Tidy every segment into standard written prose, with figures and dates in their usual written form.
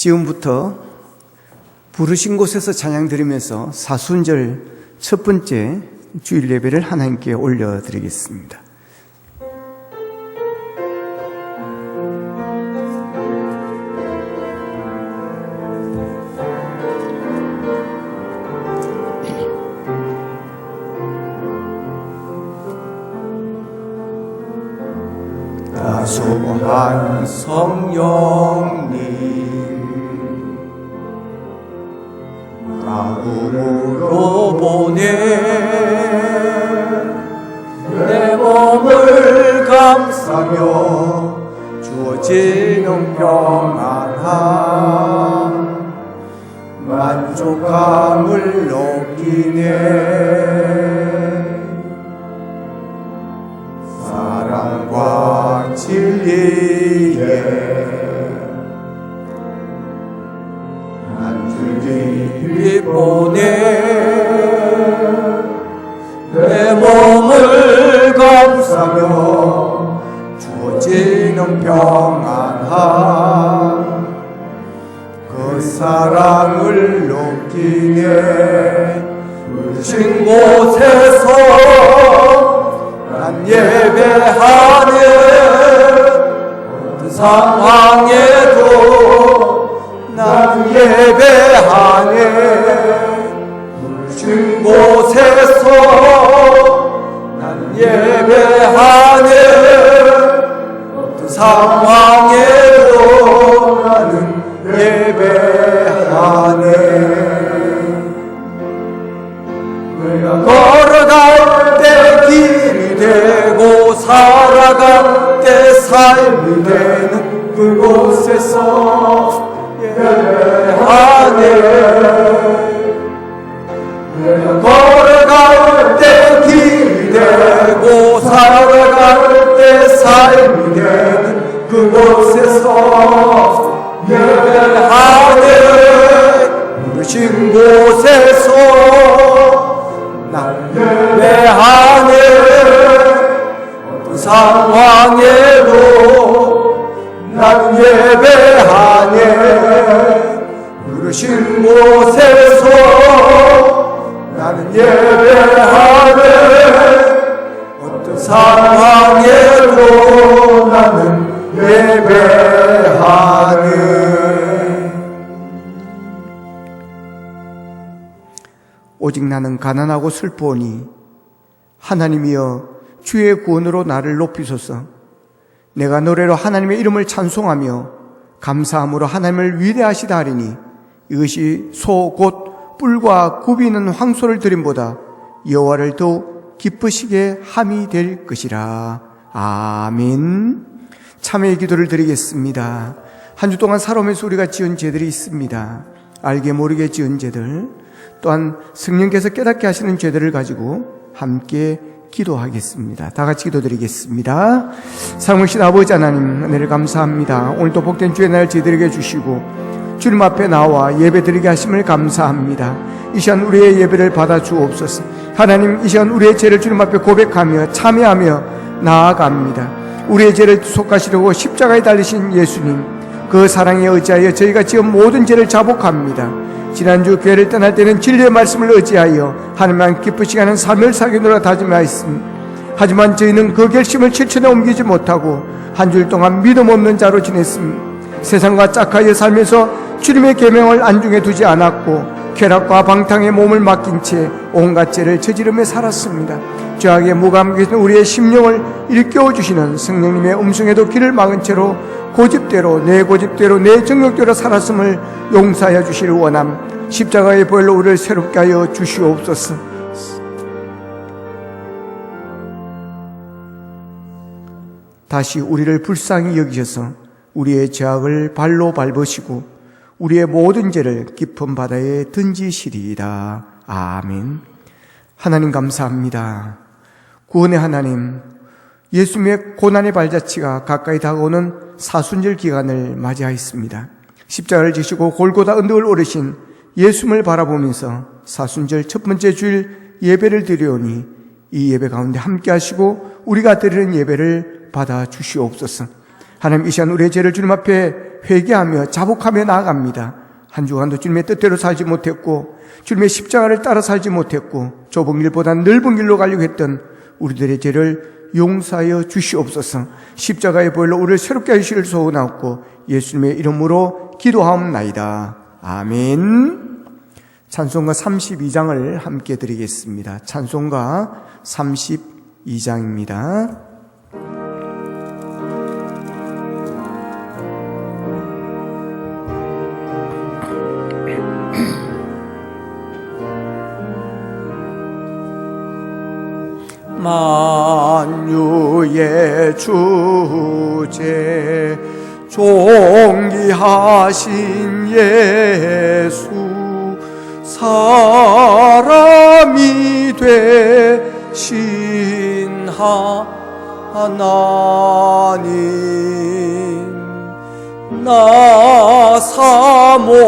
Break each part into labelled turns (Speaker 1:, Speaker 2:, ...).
Speaker 1: 지금부터 부르신 곳에서 찬양 드리면서 사순절 첫 번째 주일 예배를 하나님께 올려드리겠습니다.
Speaker 2: 다소한 성령님 마음으로 보내 내 몸을 감싸며 주어지는 평안함 만족감을 느끼네. 사랑과 진리에 한 줄기 보내 내 몸을 감싸며 주어지는 평안함 그 사랑을 느끼네. 부르신 곳에서 난 예배하네. 어떤 상황에도 난 예배하네. 부르신 곳에서 난 예배하네. 어떤 상황에도 나는 예배하네. 내가 걸어갈 때 길이 되고 살아갈 때 삶이 되는 그곳에서 예배하네. 내가 걸어갈 때 길이 되고 살아갈 때 삶이 되는 그곳에서 예배하네. 부르신 곳에서 날 예배하네. 어떤 상황에도 난 예배하네. 부르신 곳에서 나는 예배하네. 어떤 상황에도 나는 예배하네.
Speaker 1: 오직 나는 가난하고 슬프오니 하나님이여 주의 구원으로 나를 높이소서. 내가 노래로 하나님의 이름을 찬송하며 감사함으로 하나님을 위대하시다 하리니 이것이 소 곧 뿔과 굽이 있는 황소를 드림보다 여호와를 더욱 기쁘시게 함이 될 것이라. 아멘. 참회의 기도를 드리겠습니다. 한 주 동안 살아오면서 우리가 지은 죄들이 있습니다. 알게 모르게 지은 죄들, 또한 성령께서 깨닫게 하시는 죄들을 가지고 함께 기도하겠습니다. 다 같이 기도드리겠습니다. 사랑하신 아버지 하나님, 은혜를 감사합니다. 오늘도 복된 주의 날 저희들에게 주시고 주님 앞에 나와 예배드리게 하심을 감사합니다. 이 시간 우리의 예배를 받아 주옵소서. 하나님, 이 시간 우리의 죄를 주님 앞에 고백하며 참회하며 나아갑니다. 우리의 죄를 속하시려고 십자가에 달리신 예수님, 그 사랑에 의지하여 저희가 지은 모든 죄를 자복합니다. 지난주 교회를 떠날 때는 진리의 말씀을 의지하여 하나님만 기쁘시게 하는 삶을 살기노라 다짐하였습니다. 하지만 저희는 그 결심을 실천에 옮기지 못하고 한 줄 동안 믿음 없는 자로 지냈습니다. 세상과 짝하여 살면서 주님의 계명을 안중에 두지 않았고 쾌락과 방탕에 몸을 맡긴 채 온갖 죄를 저지르며 살았습니다. 죄악에 무감각해진 우리의 심령을 일깨워 주시는 성령님의 음성에도 귀를 막은 채로 고집대로 내 정욕대로 살았음을 용서하여 주시를 원함. 십자가의 보혈로 우리를 새롭게 하여 주시옵소서. 다시 우리를 불쌍히 여기셔서 우리의 죄악을 발로 밟으시고 우리의 모든 죄를 깊은 바다에 던지시리이다. 아멘. 하나님 감사합니다. 구원의 하나님, 예수님의 고난의 발자취가 가까이 다가오는 사순절 기간을 맞이하였습니다. 십자가를 지시고 골고다 언덕을 오르신 예수님을 바라보면서 사순절 첫 번째 주일 예배를 드리오니 이 예배 가운데 함께 하시고 우리가 드리는 예배를 받아 주시옵소서. 하나님, 이 시간 우리의 죄를 주님 앞에 회개하며 자복하며 나아갑니다. 한 주간도 주님의 뜻대로 살지 못했고 주님의 십자가를 따라 살지 못했고 좁은 길보다 넓은 길로 가려고 했던 우리들의 죄를 용서하여 주시옵소서. 십자가의 보혈로 우리를 새롭게 하시기를 소원하옵고 예수님의 이름으로 기도하옵나이다. 아멘. 찬송가 32장을 함께 드리겠습니다. 찬송가 32장입니다. 만유의 주제 존귀하신 예수 사람이 되신 하나님 나 사모하여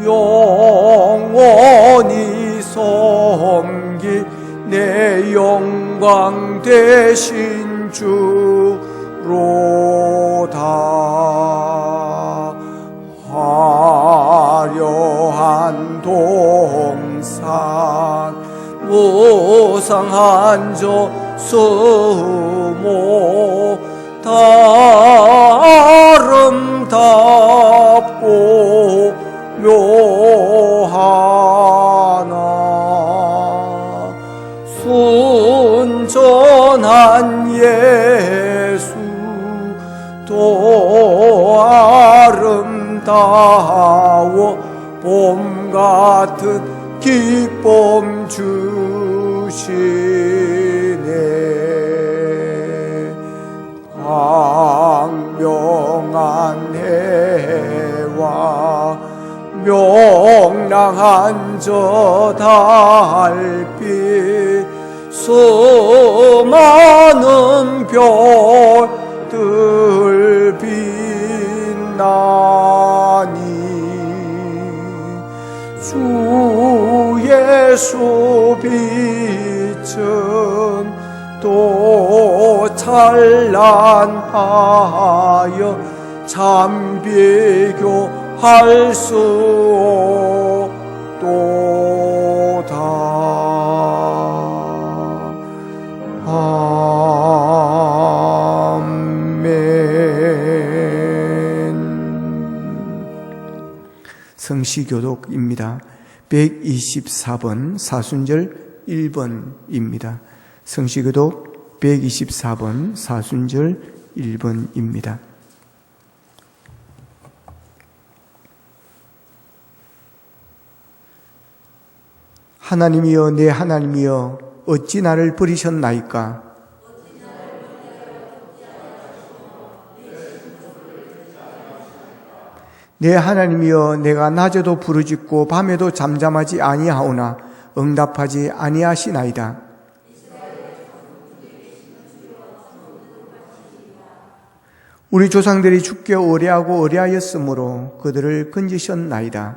Speaker 1: 영원히 섬기 내 영광 되신 주로다. 화려한 동산 무상한 저 수모 다 아름답고 묘하나 순전한 예수 또 아름다워 봄 같은 기쁨 주시네. 광명한 해와 명랑한 저 달빛 수많은 별들 빛나니 주 예수 빛은 또 찬란하여 참 비교할 수 없도다. 성시교독입니다. 124번 사순절 1번입니다. 성시교독 124번 사순절 1번입니다. 하나님이여 내 하나님이여 어찌 나를 버리셨나이까? 내 하나님이여 내가 낮에도 부르짖고 밤에도 잠잠하지 아니하오나 응답하지 아니하시나이다. 우리 조상들이 주께 의뢰하고 의뢰하였으므로 그들을 건지셨나이다.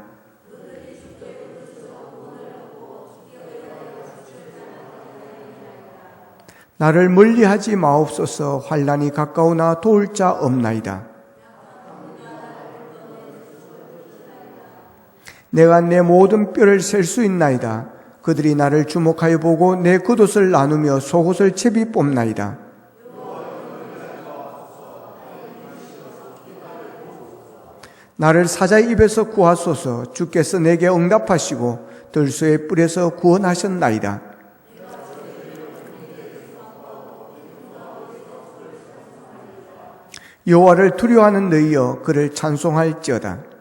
Speaker 1: 나를 멀리하지 마옵소서. 환난이 가까우나 도울 자 없나이다. 내가 내 모든 뼈를 셀 수 있나이다. 그들이 나를 주목하여 보고 내 겉옷을 나누며 속옷을 채비 뽑나이다. 나를 사자의 입에서 구하소서. 주께서 내게 응답하시고 들소의 뿔에서 구원하셨나이다. 여호와를 두려워하는 너희여 그를 찬송할지어다.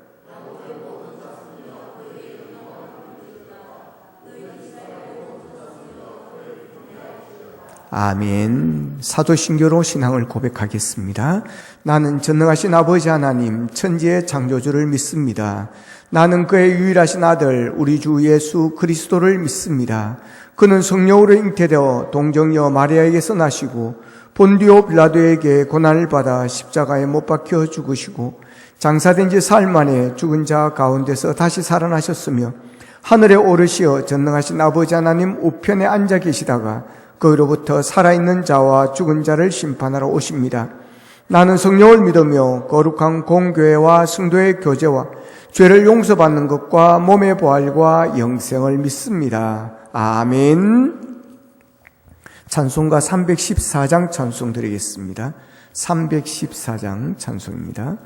Speaker 1: 아멘. 사도신교로 신앙을 고백하겠습니다. 나는 전능하신 아버지 하나님 천지의 창조주를 믿습니다. 나는 그의 유일하신 아들 우리 주 예수 그리스도를 믿습니다. 그는 성령으로 잉태되어 동정녀 마리아에게서 나시고 본디오 빌라도에게 고난을 받아 십자가에 못 박혀 죽으시고 장사된 지 사흘 만에 죽은 자 가운데서 다시 살아나셨으며 하늘에 오르시어 전능하신 아버지 하나님 우편에 앉아 계시다가 거기로부터 살아있는 자와 죽은 자를 심판하러 오십니다. 나는 성령을 믿으며 거룩한 공교회와 성도의 교제와 죄를 용서받는 것과 몸의 부활과 영생을 믿습니다. 아멘. 찬송가 314장 찬송 드리겠습니다. 314장 찬송입니다.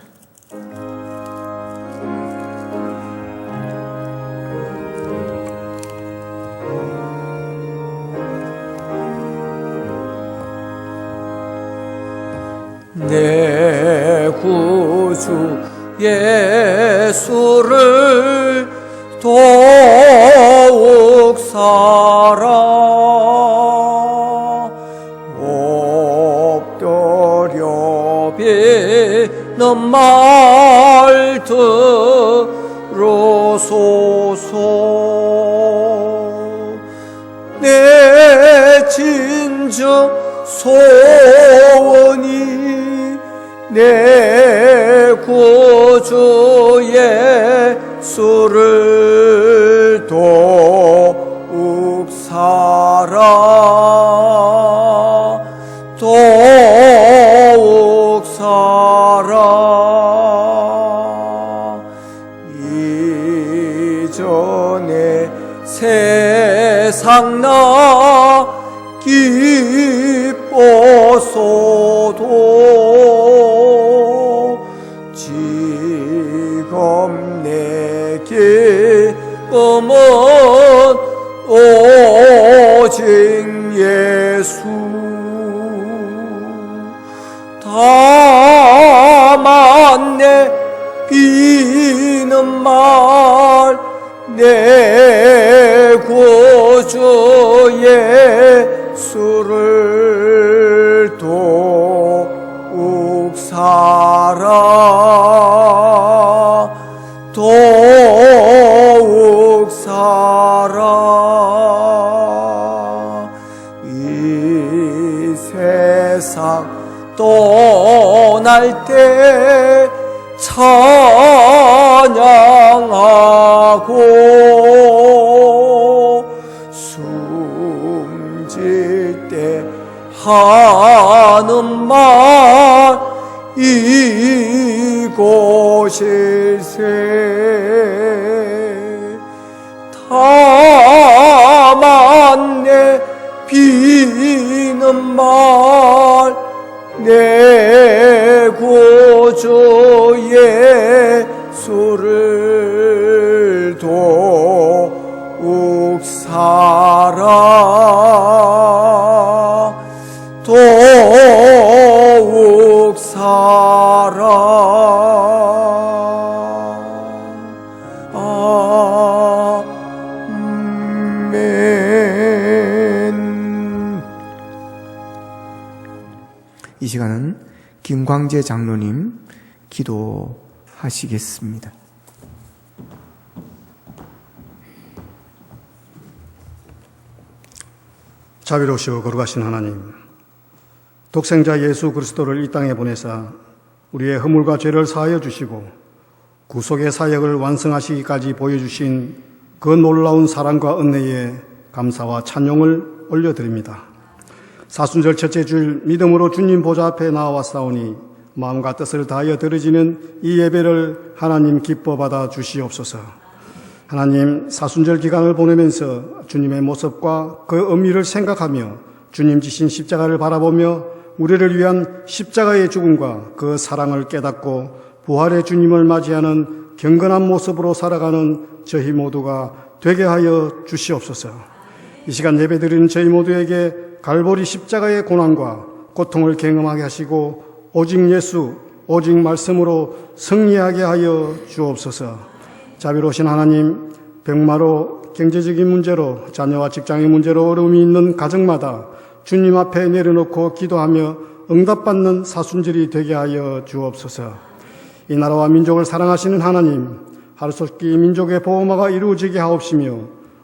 Speaker 2: 내 구주 예수를 더욱 사랑 엎드려 비는 말 들어소서. 내 진정 소원이 내 구주 예수를 더욱 사랑 더욱 사랑. 이전에 세상 나 기뻐서도 지금 내 기쁨은 오직 예수. 다만 내 비는 말 내 구주 예수를 더욱 사랑 더욱 사랑. 이 세상 떠날 때 찬양하고 숨질 때 하는 말 이곳일세. 다만 내 비는 말 내 구주 예수를 더욱 사랑 더욱 사랑. 아멘.
Speaker 1: 이 시간은 김광재 장로님 기도하시겠습니다.
Speaker 3: 자비로우시고 거룩하신 하나님, 독생자 예수 그리스도를 이 땅에 보내사 우리의 허물과 죄를 사하여 주시고 구속의 사역을 완성하시기까지 보여주신 그 놀라운 사랑과 은혜에 감사와 찬용을 올려드립니다. 사순절 첫째 주일 믿음으로 주님 보좌 앞에 나와왔사오니 마음과 뜻을 다하여 드려지는 이 예배를 하나님 기뻐 받아 주시옵소서. 하나님, 사순절 기간을 보내면서 주님의 모습과 그 의미를 생각하며 주님 지신 십자가를 바라보며 우리를 위한 십자가의 죽음과 그 사랑을 깨닫고 부활의 주님을 맞이하는 경건한 모습으로 살아가는 저희 모두가 되게 하여 주시옵소서. 이 시간 예배드리는 저희 모두에게 갈보리 십자가의 고난과 고통을 경험하게 하시고 오직 예수, 오직 말씀으로 승리하게 하여 주옵소서. 자비로우신 하나님, 병마로 경제적인 문제로 자녀와 직장의 문제로 어려움이 있는 가정마다 주님 앞에 내려놓고 기도하며 응답받는 사순절이 되게 하여 주옵소서. 이 나라와 민족을 사랑하시는 하나님, 하루속히 민족의 보호마가 이루어지게 하옵시며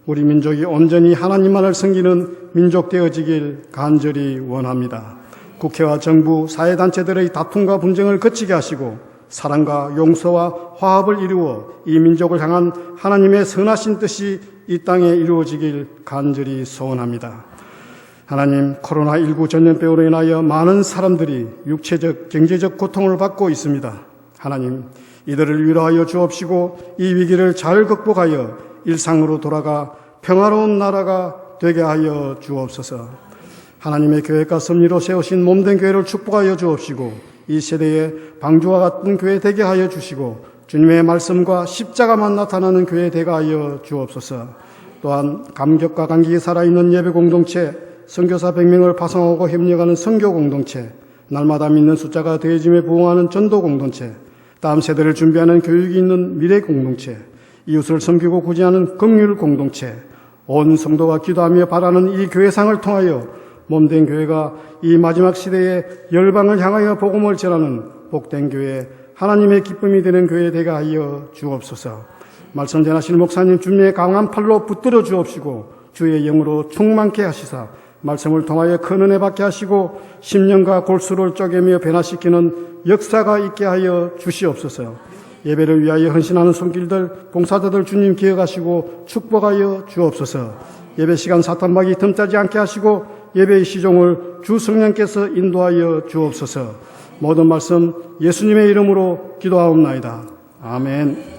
Speaker 3: 우리 민족이 온전히 하나님만을 섬기는 민족 되어지길 간절히 원합니다. 국회와 정부, 사회단체들의 다툼과 분쟁을 그치게 하시고 사랑과 용서와 화합을 이루어 이 민족을 향한 하나님의 선하신 뜻이 이 땅에 이루어지길 간절히 소원합니다. 하나님, 코로나19 전염병으로 인하여 많은 사람들이 육체적, 경제적 고통을 받고 있습니다. 하나님, 이들을 위로하여 주옵시고 이 위기를 잘 극복하여 일상으로 돌아가 평화로운 나라가 되게 하여 주옵소서. 하나님의 계획과 섭리로 세우신 몸된 교회를 축복하여 주옵시고 이 세대에 방주와 같은 교회 되게 하여 주시고 주님의 말씀과 십자가만 나타나는 교회 되게 하여 주옵소서. 또한 감격과 감격이 살아있는 예배 공동체, 선교사 100명을 파송하고 협력하는 선교 공동체, 날마다 믿는 숫자가 더해짐에 부응하는 전도 공동체, 다음 세대를 준비하는 교육이 있는 미래 공동체, 이웃을 섬기고 구제하는 긍휼 공동체, 온 성도가 기도하며 바라는 이 교회상을 통하여 몸된 교회가 이 마지막 시대에 열방을 향하여 복음을 전하는 복된 교회, 하나님의 기쁨이 되는 교회 되게 하여 주옵소서. 말씀 전하실 목사님 주님의 강한 팔로 붙들어 주옵시고 주의 영으로 충만케 하시사 말씀을 통하여 큰 은혜 받게 하시고 심령과 골수를 쪼개며 변화시키는 역사가 있게 하여 주시옵소서. 예배를 위하여 헌신하는 손길들, 봉사자들 주님 기억하시고 축복하여 주옵소서. 예배 시간 사탄막이 틈타지 않게 하시고 예배의 시종을 주 성령께서 인도하여 주옵소서. 모든 말씀 예수님의 이름으로 기도하옵나이다. 아멘.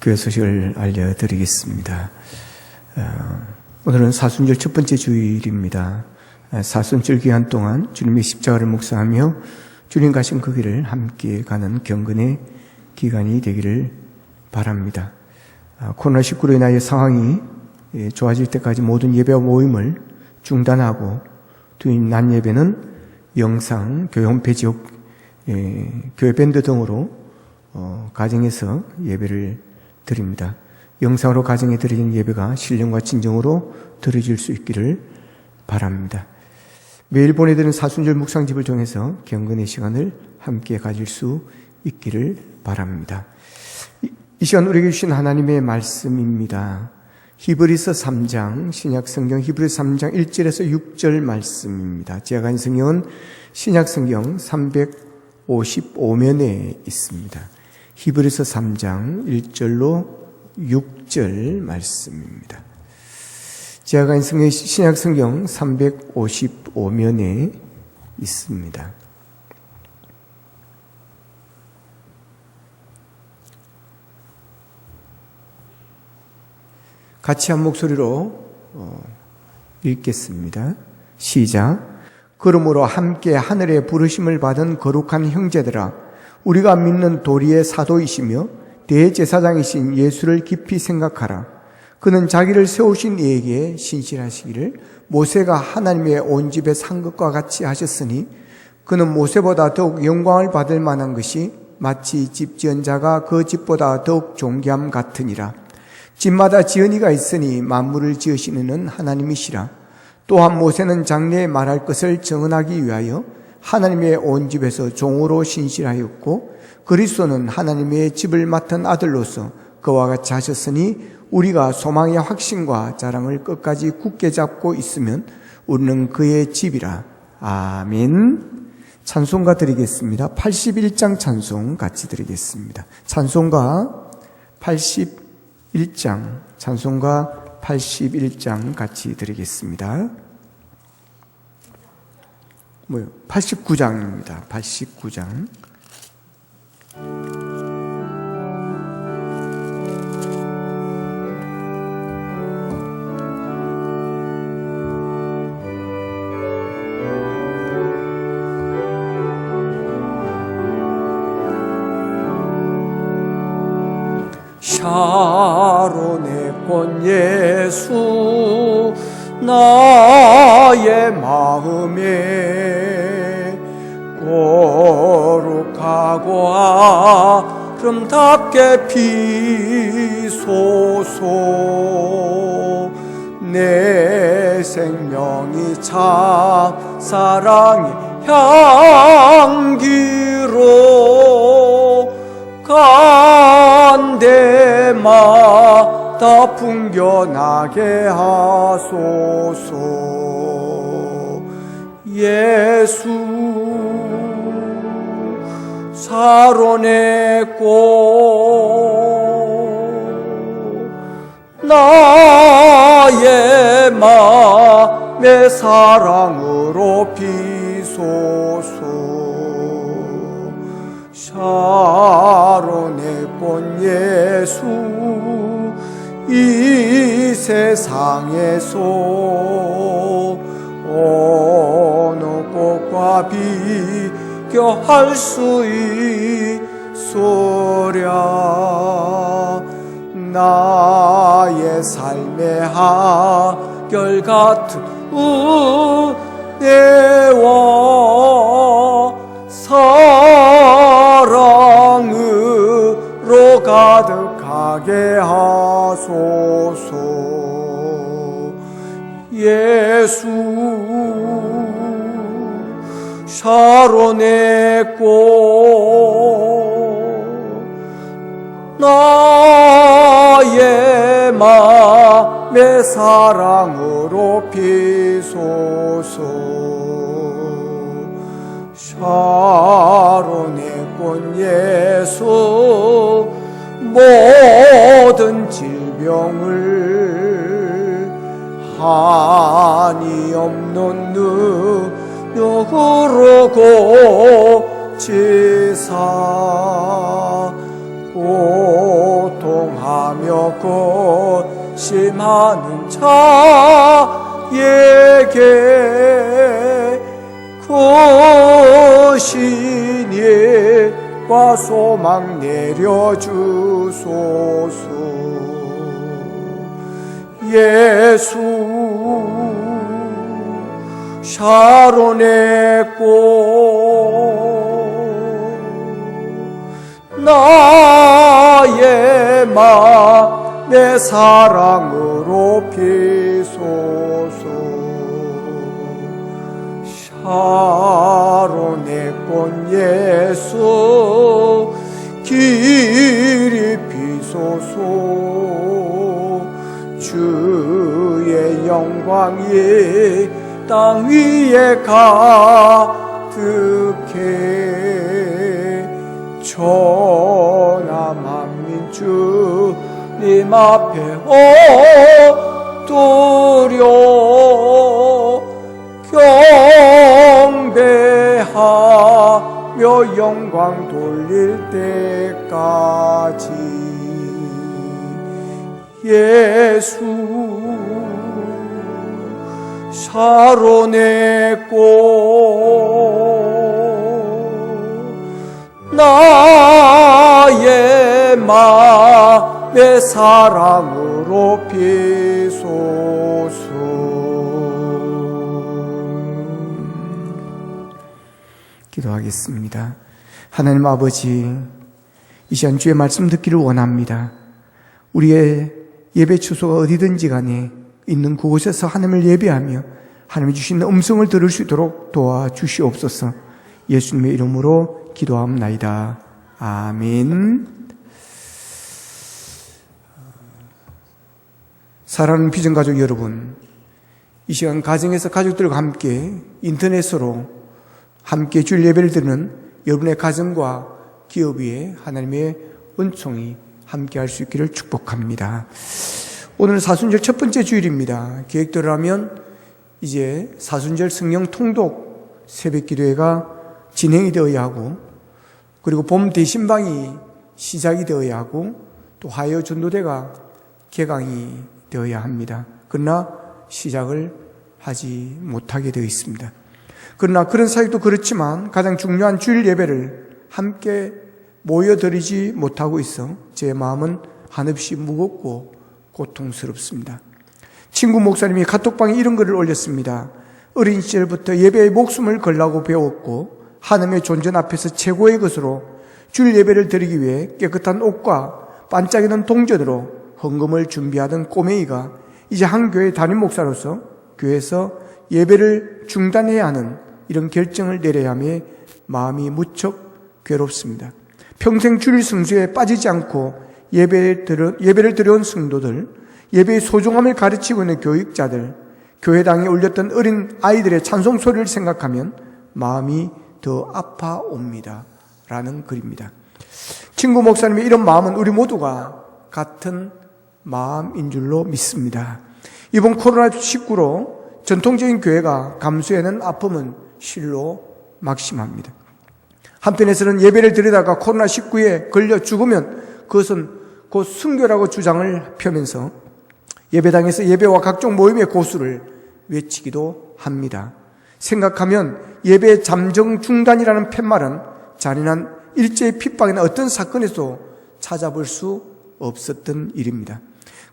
Speaker 1: 교회 소식을 알려드리겠습니다. 오늘은 사순절 첫 번째 주일입니다. 사순절 기간 동안 주님의 십자가를 묵상하며 주님 가신 그 길을 함께 가는 경건의 기간이 되기를 바랍니다. 코로나19로 인하여 상황이 좋아질 때까지 모든 예배와 모임을 중단하고 낮 예배는 영상, 교회 홈페이지, 교회 밴드 등으로 가정에서 예배를 드립니다. 영상으로 가정에 드리는 예배가 신령과 진정으로 드려질 수 있기를 바랍니다. 매일 보내드리는 사순절 묵상집을 통해서 경건의 시간을 함께 가질 수 있기를 바랍니다. 이 시간 우리에게 주신 하나님의 말씀입니다. 히브리서 3장, 신약성경 히브리서 3장 1절에서 6절 말씀입니다. 제가 가진 성경은 신약성경 355면에 있습니다. 히브리서 3장 1절로 6절 말씀입니다. 제가 가진 성경 신약성경 355면에 있습니다. 같이 한 목소리로 읽겠습니다. 시작. 그러므로 함께 하늘의 부르심을 받은 거룩한 형제들아, 우리가 믿는 도리의 사도이시며 대제사장이신 예수를 깊이 생각하라. 그는 자기를 세우신 이에게 신실하시기를 모세가 하나님의 온 집에 산 것과 같이 하셨으니 그는 모세보다 더욱 영광을 받을 만한 것이 마치 집 지은 자가 그 집보다 더욱 존귀함 같으니라. 집마다 지은 이가 있으니 만물을 지으시는 이는 하나님이시라. 또한 모세는 장래에 말할 것을 정언하기 위하여 하나님의 온 집에서 종으로 신실하였고 그리스도는 하나님의 집을 맡은 아들로서 그와 같이 하셨으니 우리가 소망의 확신과 자랑을 끝까지 굳게 잡고 있으면 우리는 그의 집이라. 아멘. 찬송가 드리겠습니다. 81장 찬송 같이 드리겠습니다. 찬송가 81장, 찬송가 81장 같이 드리겠습니다. 89장입니다. 89장.
Speaker 2: 샤론의 꽃 예수 나의 마음에 거룩하고 아름답게 피소서. 내 생명이 참 사랑의 향기로 간 데마다 풍겨나게 하소서. 예수 사론의 꽃 나의 맘의 사랑으로 비소서. 샤론의 꽃 예수 이 세상에서 어느 꽃과 비교할 수 있소랴. 나의 삶의 한결같은 은혜와 사랑으로 가득하게 하소서. 예수 샤론의 꽃 나의 맘의 사랑으로 비소서. 샤론의 꽃 예수 모든 질병을 한이 없는 능력으로 고치사 고통하며 고심하는 자에게 크신 일과 소망 내려주소서. 예수 샤론의 꽃 나의 맘의 사랑으로 비소서. 샤론의 꽃 예수 길이 비소서. 주의 영광이 땅 위에 가득해. 천하 만민 주님 앞에 엎드려 경배하며 영광 돌릴 때까지. 예수 샤론의 꽃 나의 맘의 사랑으로 비소서.
Speaker 1: 기도하겠습니다. 하나님 아버지, 이 시간 주의 말씀 듣기를 원합니다. 우리의 예배 주소가 어디든지 간에 있는 그곳에서 하나님을 예배하며 하나님이 주신 음성을 들을 수 있도록 도와주시옵소서. 예수님의 이름으로 기도하옵나이다. 아멘. 사랑하는 비전가족 여러분, 이 시간 가정에서 가족들과 함께 인터넷으로 함께 주일 예배를 드리는 여러분의 가정과 기업 위에 하나님의 은총이 함께 할 수 있기를 축복합니다. 오늘 사순절 첫 번째 주일입니다. 계획대로 하면 이제 사순절 성령 통독 새벽 기도회가 진행이 되어야 하고, 그리고 봄 대신방이 시작이 되어야 하고, 또 화요 전도대가 개강이 되어야 합니다. 그러나 시작을 하지 못하게 되어 있습니다. 그러나 그런 사역도 그렇지만 가장 중요한 주일 예배를 함께 모여드리지 못하고 있어 제 마음은 한없이 무겁고 고통스럽습니다. 친구 목사님이 카톡방에 이런 글을 올렸습니다. 어린 시절부터 예배에 목숨을 걸라고 배웠고 하나님의 존전 앞에서 최고의 것으로 주일 예배를 드리기 위해 깨끗한 옷과 반짝이는 동전으로 헌금을 준비하던 꼬맹이가 이제 한 교회 담임 목사로서 교회에서 예배를 중단해야 하는 이런 결정을 내려야 함에 마음이 무척 괴롭습니다. 평생 주일 성수에 빠지지 않고 예배를 드려온 성도들, 예배의 소중함을 가르치고 있는 교육자들, 교회당에 올렸던 어린 아이들의 찬송 소리를 생각하면 마음이 더 아파옵니다. 라는 글입니다. 친구 목사님의 이런 마음은 우리 모두가 같은 마음인 줄로 믿습니다. 이번 코로나19로 전통적인 교회가 감수해낸 아픔은 실로 막심합니다. 한편에서는 예배를 드리다가 코로나19에 걸려 죽으면 그것은 곧 순교라고 주장을 펴면서 예배당에서 예배와 각종 모임의 고수를 외치기도 합니다. 생각하면 예배 잠정 중단이라는 팻말은 잔인한 일제의 핍박이나 어떤 사건에서 찾아볼 수 없었던 일입니다.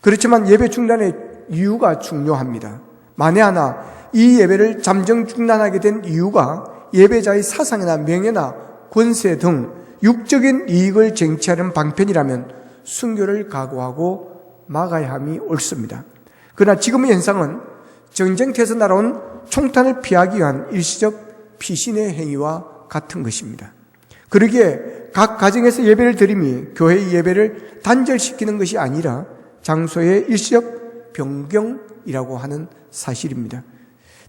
Speaker 1: 그렇지만 예배 중단의 이유가 중요합니다. 만에 하나 이 예배를 잠정 중단하게 된 이유가 예배자의 사상이나 명예나 권세 등 육적인 이익을 쟁취하는 방편이라면 순교를 각오하고 막아야 함이 옳습니다. 그러나 지금의 현상은 전쟁터에서 날아온 총탄을 피하기 위한 일시적 피신의 행위와 같은 것입니다. 그러기에 각 가정에서 예배를 드림이 교회의 예배를 단절시키는 것이 아니라 장소의 일시적 변경이라고 하는 사실입니다.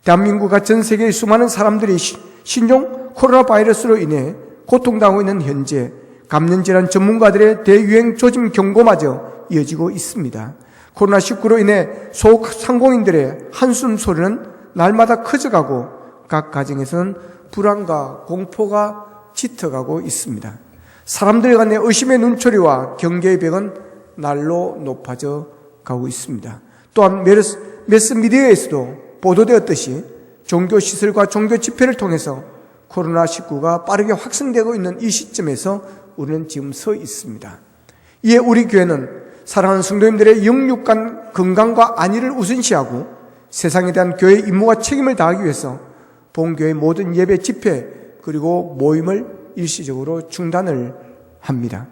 Speaker 1: 대한민국과 전 세계의 수많은 사람들이 신종 코로나 바이러스로 인해 고통당하고 있는 현재 감염질환 전문가들의 대유행 조짐 경고마저 이어지고 있습니다. 코로나19로 인해 소상공인들의 한숨 소리는 날마다 커져가고 각 가정에서는 불안과 공포가 짙어가고 있습니다. 사람들 간의 의심의 눈초리와 경계의 벽은 날로 높아져 가고 있습니다. 또한 매스미디어에서도 보도되었듯이 종교시설과 종교 집회를 통해서 코로나19가 빠르게 확산되고 있는 이 시점에서 우리는 지금 서 있습니다. 이에 우리 교회는 사랑하는 성도님들의 영육간 건강과 안위를 우선시하고 세상에 대한 교회의 임무와 책임을 다하기 위해서 본교회 모든 예배 집회 그리고 모임을 일시적으로 중단을 합니다.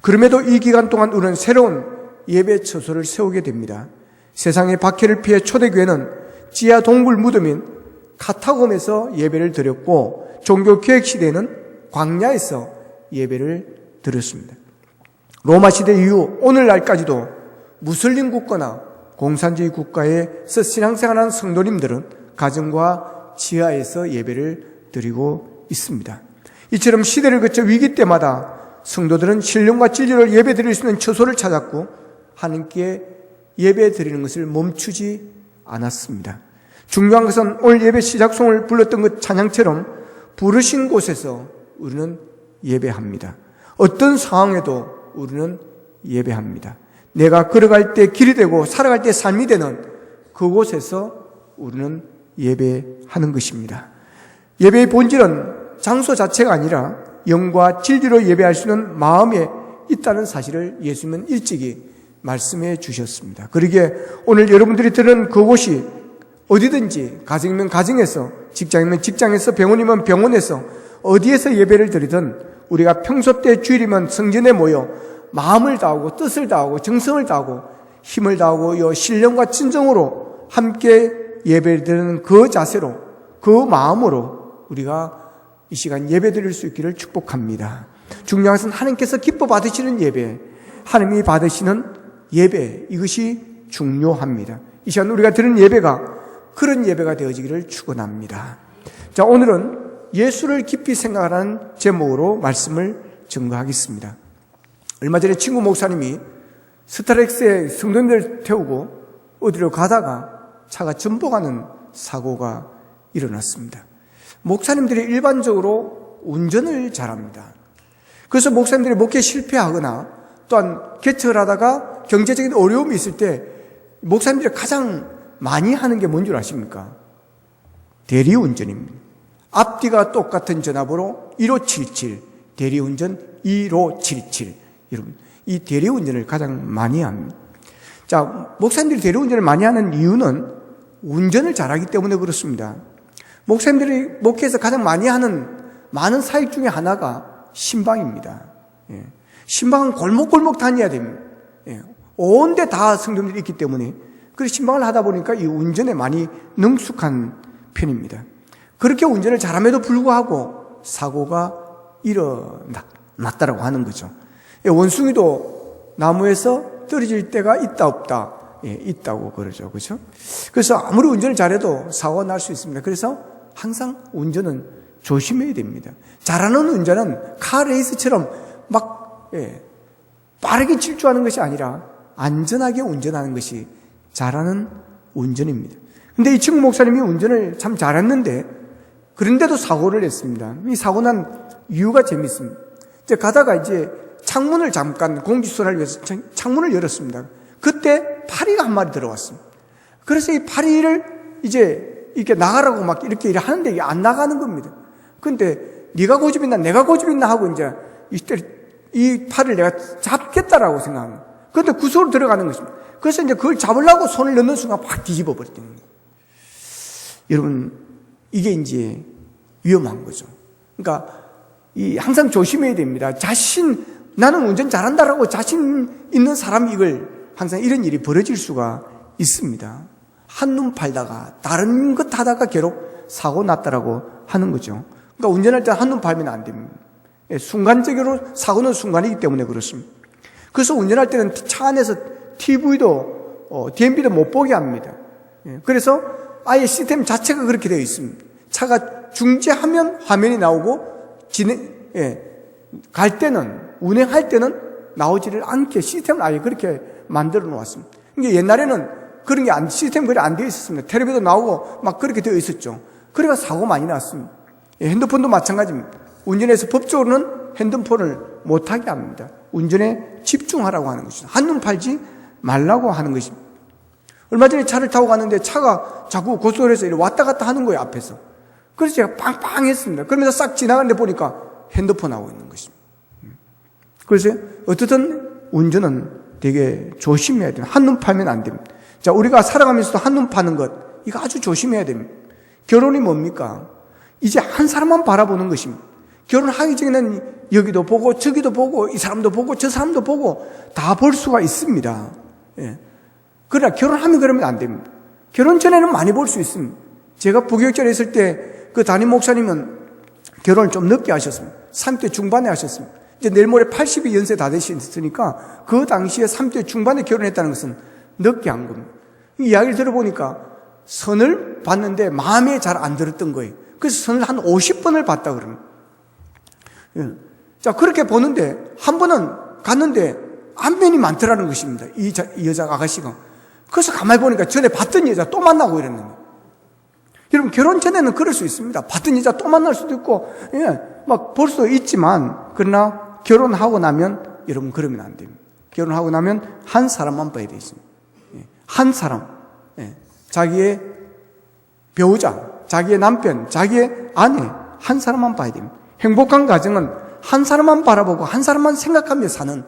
Speaker 1: 그럼에도 이 기간 동안 우리는 새로운 예배 처소를 세우게 됩니다. 세상의 박해를 피해 초대교회는 지하 동굴 무덤인 카타콤에서 예배를 드렸고 종교개혁 시대에는 광야에서 예배를 드렸습니다. 로마 시대 이후 오늘날까지도 무슬림 국가나 공산주의 국가에서 신앙생활하는 성도님들은 가정과 지하에서 예배를 드리고 있습니다. 이처럼 시대를 거쳐 위기 때마다 성도들은 신령과 진리를 예배 드릴 수 있는 처소를 찾았고 하나님께 예배 드리는 것을 멈추지 않았습니다. 중요한 것은 오늘 예배 시작송을 불렀던 것 찬양처럼 부르신 곳에서 우리는 예배합니다. 어떤 상황에도 우리는 예배합니다. 내가 걸어갈 때 길이 되고 살아갈 때 삶이 되는 그곳에서 우리는 예배하는 것입니다. 예배의 본질은 장소 자체가 아니라 영과 진리로 예배할 수 있는 마음에 있다는 사실을 예수님은 일찍이 말씀해 주셨습니다. 그러기에 오늘 여러분들이 들은 그곳이 어디든지 가정이면 가정에서, 직장이면 직장에서, 병원이면 병원에서 어디에서 예배를 드리든 우리가 평소 때 주일이면 성전에 모여 마음을 다하고 뜻을 다하고 정성을 다하고 힘을 다하고 신령과 진정으로 함께 예배를 드리는 그 자세로 그 마음으로 우리가 이 시간 예배 드릴 수 있기를 축복합니다. 중요한 것은 하나님께서 기뻐 받으시는 예배, 하나님이 받으시는 예배, 이것이 중요합니다. 이 시간 우리가 드리는 예배가 그런 예배가 되어지기를 축원합니다. 자, 오늘은 예수를 깊이 생각하는 제목으로 말씀을 증거하겠습니다. 얼마 전에 친구 목사님이 스타렉스에 성도님들 태우고 어디로 가다가 차가 전복하는 사고가 일어났습니다. 목사님들이 일반적으로 운전을 잘합니다. 그래서 목사님들이 목회 실패하거나 또한 개척을 하다가 경제적인 어려움이 있을 때 목사님들이 가장 많이 하는 게 뭔 줄 아십니까? 대리운전입니다. 앞뒤가 똑같은 전화번호 1577, 대리운전 1577. 여러분, 이 대리운전을 가장 많이 합니다. 자, 목사님들이 대리운전을 많이 하는 이유는 운전을 잘하기 때문에 그렇습니다. 목사님들이 목회에서 가장 많이 하는 많은 사역 중에 하나가 신방입니다. 신방은 골목골목 다녀야 됩니다. 온데 다 성도님들이 있기 때문에 그래서 신방을 하다 보니까 이 운전에 많이 능숙한 편입니다. 그렇게 운전을 잘함에도 불구하고 사고가 일어났다라고 하는 거죠. 원숭이도 나무에서 떨어질 때가 있다 없다, 있다고 그러죠. 그렇죠? 그래서 아무리 운전을 잘해도 사고가 날 수 있습니다. 그래서 항상 운전은 조심해야 됩니다. 잘하는 운전은 카레이스처럼 막 빠르게 질주하는 것이 아니라 안전하게 운전하는 것이 잘하는 운전입니다. 근데 이 친구 목사님이 운전을 참 잘했는데 그런데도 사고를 냈습니다. 이 사고 난 이유가 재밌습니다. 이제 가다가 이제 창문을 잠깐 공기순환을 위해서 창문을 열었습니다. 그때 파리가 한 마리 들어왔습니다. 그래서 이 파리를 이제 이렇게 나가라고 막 이렇게 하는데 이게 안 나가는 겁니다. 근데 네가 고집있나 내가 고집있나 하고 이제 이때 이 파리를 내가 잡겠다라고 생각합니다. 그런데 구석으로 들어가는 것입니다. 그래서 이제 그걸 잡으려고 손을 넣는 순간 확 뒤집어 버렸다는 거예요. 여러분, 이게 이제 위험한 거죠. 그러니까 항상 조심해야 됩니다. 나는 운전 잘한다라고 자신 있는 사람이 항상 이런 일이 벌어질 수가 있습니다. 한눈 팔다가 다른 것 하다가 괴롭 사고 났다라고 하는 거죠. 그러니까 운전할 때 한눈 팔면 안 됩니다. 순간적으로 사고는 순간이기 때문에 그렇습니다. 그래서 운전할 때는 차 안에서 TV도 DMB도 못 보게 합니다. 그래서 아예 시스템 자체가 그렇게 되어 있습니다. 차가 중지하면 화면이 나오고 갈 때는 운행할 때는 나오지를 않게 시스템을 아예 그렇게 만들어 놓았습니다. 이게 옛날에는 그런 게 시스템 그래 안 되어 있었습니다. 텔레비도 나오고 막 그렇게 되어 있었죠. 그래가 사고 많이 났습니다. 핸드폰도 마찬가지입니다. 운전해서 법적으로는 핸드폰을 못하게 합니다. 운전에 집중하라고 하는 것이죠. 한눈 팔지 말라고 하는 것입니다. 얼마 전에 차를 타고 갔는데 차가 자꾸 고속도로에서 이렇게 왔다 갔다 하는 거예요, 앞에서. 그래서 제가 빵빵했습니다. 그러면서 싹 지나가는데 보니까 핸드폰 하고 있는 것입니다. 그래서 어떻든 운전은 되게 조심해야 됩니다. 한눈 팔면 안 됩니다. 자, 우리가 살아가면서도 한눈 파는 것, 이거 아주 조심해야 됩니다. 결혼이 뭡니까? 이제 한 사람만 바라보는 것입니다. 결혼하기 전에는 여기도 보고 저기도 보고 이 사람도 보고 저 사람도 보고 다 볼 수가 있습니다. 그러나 결혼하면 그러면 안 됩니다. 결혼 전에는 많이 볼 수 있습니다. 제가 부교육자에 있을 때 그 담임 목사님은 결혼을 좀 늦게 하셨습니다. 30대 중반에 하셨습니다. 이제 내일 모레 80이 연세 다 되셨으니까 그 당시에 30대 중반에 결혼했다는 것은 늦게 한 겁니다. 이 이야기를 들어보니까 선을 봤는데 마음에 잘 안 들었던 거예요. 그래서 선을 한 50번을 봤다 그럽니다. 자, 그렇게 보는데 한 번은 갔는데 안면이 많더라는 것입니다. 이 여자 아가씨가. 그래서 가만히 보니까 전에 봤던 여자 또 만나고 이랬는데. 여러분, 결혼 전에는 그럴 수 있습니다. 봤던 여자 또 만날 수도 있고, 막 볼 수도 있지만, 그러나 결혼하고 나면, 여러분, 그러면 안 됩니다. 결혼하고 나면 한 사람만 봐야 되겠습니다. 한 사람. 자기의 배우자, 자기의 남편, 자기의 아내, 한 사람만 봐야 됩니다. 행복한 가정은 한 사람만 바라보고 한 사람만 생각하며 사는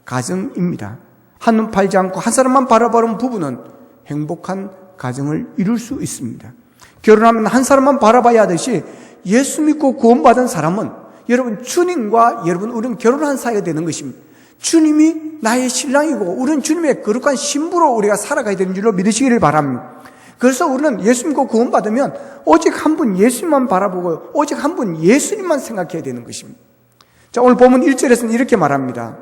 Speaker 1: 가정입니다. 한눈 팔지 않고 한 사람만 바라보는 부부는 행복한 가정을 이룰 수 있습니다. 결혼하면 한 사람만 바라봐야 하듯이 예수 믿고 구원받은 사람은 여러분 주님과 우리는 결혼한 사이가 되는 것입니다. 주님이 나의 신랑이고 우리는 주님의 거룩한 신부로 우리가 살아가야 되는 줄로 믿으시기를 바랍니다. 그래서 우리는 예수 믿고 구원받으면 오직 한 분 예수님만 바라보고 오직 한 분 예수님만 생각해야 되는 것입니다. 자, 오늘 보면 1절에서는 이렇게 말합니다.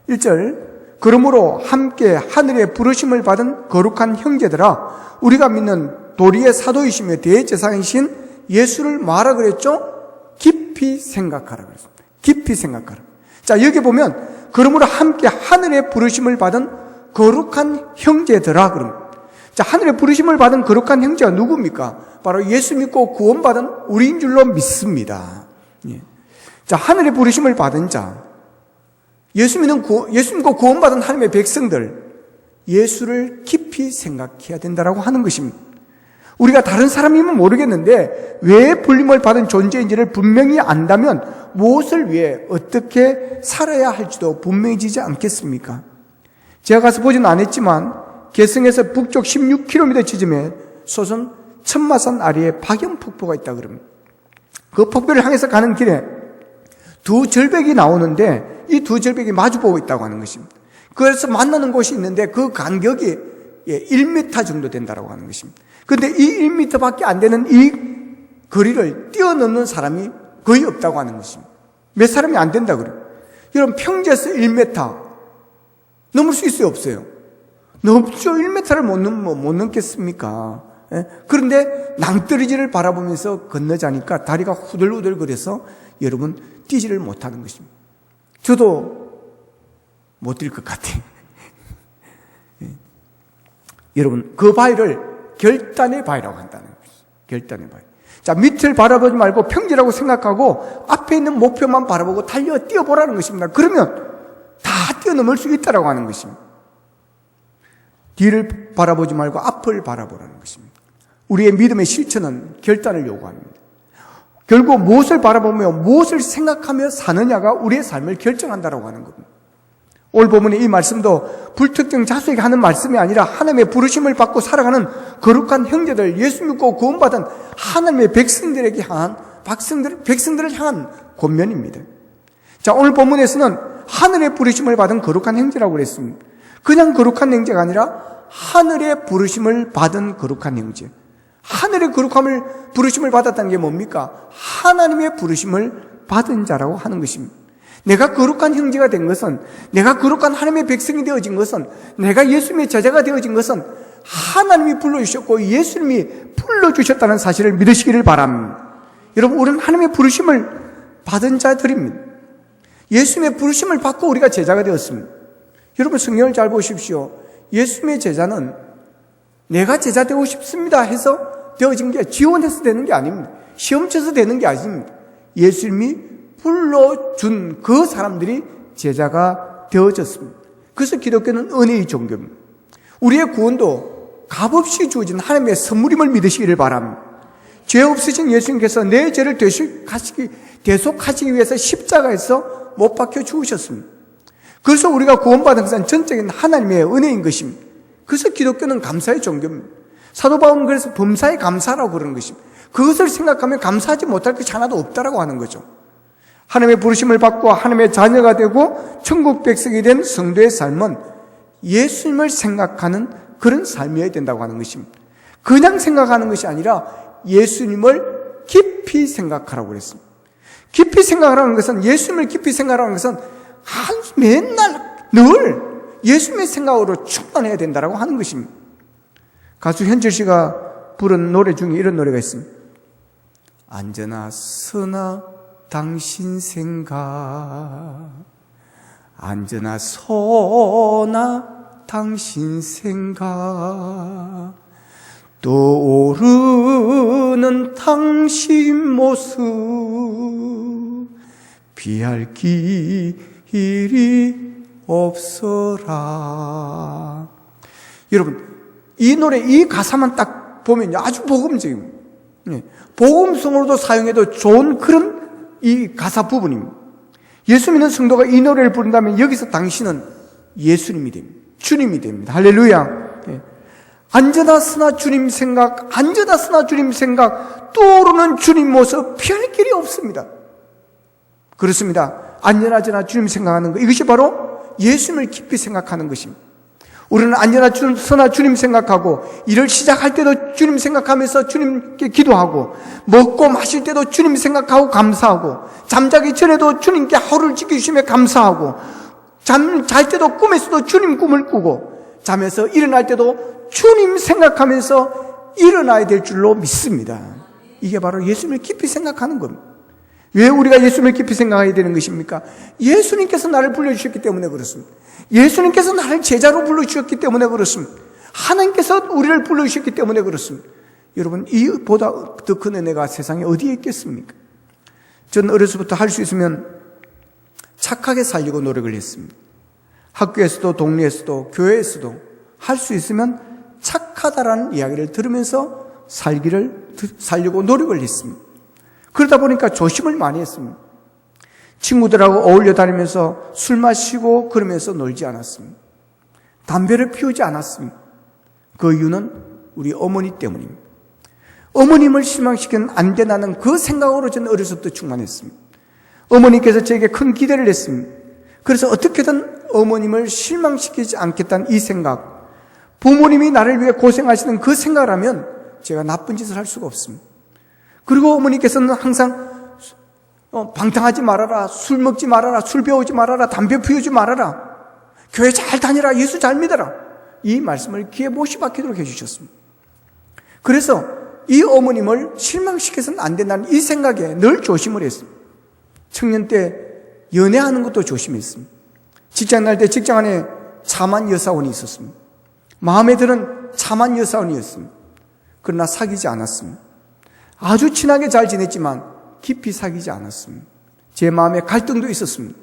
Speaker 1: 1절, 그러므로 함께 하늘의 부르심을 받은 거룩한 형제들아, 우리가 믿는 도리의 사도이시며 대제사장이신 예수를 뭐하라 그랬죠? 깊이 생각하라 그랬습니다. 깊이 생각하라. 자, 여기 보면 그러므로 함께 하늘의 부르심을 받은 거룩한 형제들아 그럽니다. 자, 하늘의 부르심을 받은 거룩한 형제가 누굽니까? 바로 예수 믿고 구원받은 우리인 줄로 믿습니다. 자, 하늘의 부르심을 받은 자, 예수 믿고 구원받은 하나님의 백성들, 예수를 깊이 생각해야 된다라고 하는 것입니다. 우리가 다른 사람이면 모르겠는데 왜 불림을 받은 존재인지를 분명히 안다면 무엇을 위해 어떻게 살아야 할지도 분명해지지 않겠습니까? 제가 가서 보지는 않았지만 개성에서 북쪽 16km 지점에 솟은 천마산 아래에 박영폭포가 있다 그럽니다. 그 폭포를 향해서 가는 길에 두 절벽이 나오는데 이 두 절벽이 마주보고 있다고 하는 것입니다. 그래서 만나는 곳이 있는데 그 간격이 1m 정도 된다고 하는 것입니다. 그런데 이 1m밖에 안 되는 이 거리를 뛰어넘는 사람이 거의 없다고 하는 것입니다. 몇 사람이 안 된다 그래요. 여러분, 평지에서 1m 넘을 수 있어요, 없어요? 넘죠. 1m를 못 넘겠습니까? 예? 그런데 낭떠러지를 바라보면서 건너자니까 다리가 후들후들거려서 여러분 뛰지를 못하는 것입니다. 저도 못 뛸 것 같아요. 예. 여러분, 그 바위를 결단의 바위라고 한다는 것이죠. 결단의 바위. 자, 밑을 바라보지 말고 평지라고 생각하고 앞에 있는 목표만 바라보고 달려 뛰어보라는 것입니다. 그러면 다 뛰어넘을 수 있다라고 하는 것입니다. 뒤를 바라보지 말고 앞을 바라보라는 것입니다. 우리의 믿음의 실천은 결단을 요구합니다. 결국 무엇을 바라보며 무엇을 생각하며 사느냐가 우리의 삶을 결정한다라고 하는 겁니다. 오늘 본문의 이 말씀도 불특정 자수에게 하는 말씀이 아니라 하나님의 부르심을 받고 살아가는 거룩한 형제들, 예수 믿고 구원받은 하나님의 백성들에게 향한 백성들을 향한 권면입니다. 자, 오늘 본문에서는 하늘의 부르심을 받은 거룩한 형제라고 그랬습니다. 그냥 거룩한 형제가 아니라 하늘의 부르심을 받은 거룩한 형제. 하늘의 부르심을 받았다는 게 뭡니까? 하나님의 부르심을 받은 자라고 하는 것입니다. 내가 거룩한 형제가 된 것은, 내가 거룩한 하나님의 백성이 되어진 것은, 내가 예수님의 제자가 되어진 것은 하나님이 불러주셨고 예수님이 불러주셨다는 사실을 믿으시기를 바랍니다. 여러분, 우리는 하나님의 부르심을 받은 자들입니다. 예수님의 부르심을 받고 우리가 제자가 되었습니다. 여러분, 성경을 잘 보십시오. 예수님의 제자는 내가 제자 되고 싶습니다 해서 되어진 게, 지원해서 되는 게 아닙니다. 시험 쳐서 되는 게 아닙니다. 예수님이 불러준 그 사람들이 제자가 되어졌습니다. 그래서 기독교는 은혜의 종교입니다. 우리의 구원도 값없이 주어진 하나님의 선물임을 믿으시기를 바랍니다. 죄 없으신 예수님께서 내 죄를 대속하시기 위해서 십자가에서 못 박혀 죽으셨습니다. 그래서 우리가 구원받은 것은 전적인 하나님의 은혜인 것입니다. 그래서 기독교는 감사의 종교입니다. 사도 바울은 그래서 범사에 감사라고 그러는 것입니다. 그것을 생각하면 감사하지 못할 것이 하나도 없다라고 하는 거죠. 하나님의 부르심을 받고 하나님의 자녀가 되고 천국 백성이 된 성도의 삶은 예수님을 생각하는 그런 삶이어야 된다고 하는 것입니다. 그냥 생각하는 것이 아니라 예수님을 깊이 생각하라고 그랬습니다. 깊이 생각하라는 것은, 예수님을 깊이 생각하라는 것은 맨날 늘 예수님의 생각으로 충만해야 된다고 하는 것입니다. 가수 현철 씨가 부른 노래 중에 이런 노래가 있습니다. 안전하 서나 당신 생각, 안전하 서나 당신 생각, 떠오르는 당신 모습, 피할 길이 없어라. 여러분, 이 노래, 이 가사만 딱 보면요, 아주 복음적입니다. 복음성으로도 사용해도 좋은 그런 이 가사 부분입니다. 예수 믿는 성도가 이 노래를 부른다면 여기서 당신은 예수님이 됩니다. 주님이 됩니다. 할렐루야. 안전하으나 주님 생각, 안전하으나 주님 생각, 떠오르는 주님 모습, 피할 길이 없습니다. 그렇습니다. 안전하지나 주님 생각하는 것, 이것이 바로 예수님을 깊이 생각하는 것입니다. 우리는 안전하으나 주님 생각하고, 일을 시작할 때도 주님 생각하면서 주님께 기도하고, 먹고 마실 때도 주님 생각하고 감사하고, 잠자기 전에도 주님께 하루를 지켜주시며 감사하고, 잘 때도 꿈에서도 주님 꿈을 꾸고, 잠에서 일어날 때도 주님 생각하면서 일어나야 될 줄로 믿습니다. 이게 바로 예수님을 깊이 생각하는 겁니다. 왜 우리가 예수님을 깊이 생각해야 되는 것입니까? 예수님께서 나를 불러주셨기 때문에 그렇습니다. 예수님께서 나를 제자로 불러주셨기 때문에 그렇습니다. 하나님께서 우리를 불러주셨기 때문에 그렇습니다. 여러분, 이보다 더 큰 은혜가 세상에 어디에 있겠습니까? 저는 어려서부터 할 수 있으면 착하게 살려고 노력을 했습니다. 학교에서도 동네에서도 교회에서도 할 수 있으면 착하다라는 이야기를 들으면서 살려고 노력을 했습니다. 그러다 보니까 조심을 많이 했습니다. 친구들하고 어울려 다니면서 술 마시고 그러면서 놀지 않았습니다. 담배를 피우지 않았습니다. 그 이유는 우리 어머니 때문입니다. 어머님을 실망시키는 안 된다는 그 생각으로 저는 어려서부터 충만했습니다. 어머니께서 저에게 큰 기대를 했습니다. 그래서 어떻게든 어머님을 실망시키지 않겠다는 이 생각, 부모님이 나를 위해 고생하시는 그 생각을 하면 제가 나쁜 짓을 할 수가 없습니다. 그리고 어머니께서는 항상 방탕하지 말아라, 술 먹지 말아라, 술 배우지 말아라, 담배 피우지 말아라, 교회 잘 다니라, 예수 잘 믿어라, 이 말씀을 귀에 못이 박히도록 해주셨습니다. 그래서 이 어머님을 실망시켜서는 안 된다는 이 생각에 늘 조심을 했습니다. 청년 때 연애하는 것도 조심했습니다. 직장 날 때 직장 안에 참한 여사원이 있었습니다. 마음에 드는 참한 여사원이었습니다. 그러나 사귀지 않았습니다. 아주 친하게 잘 지냈지만 깊이 사귀지 않았습니다. 제 마음에 갈등도 있었습니다.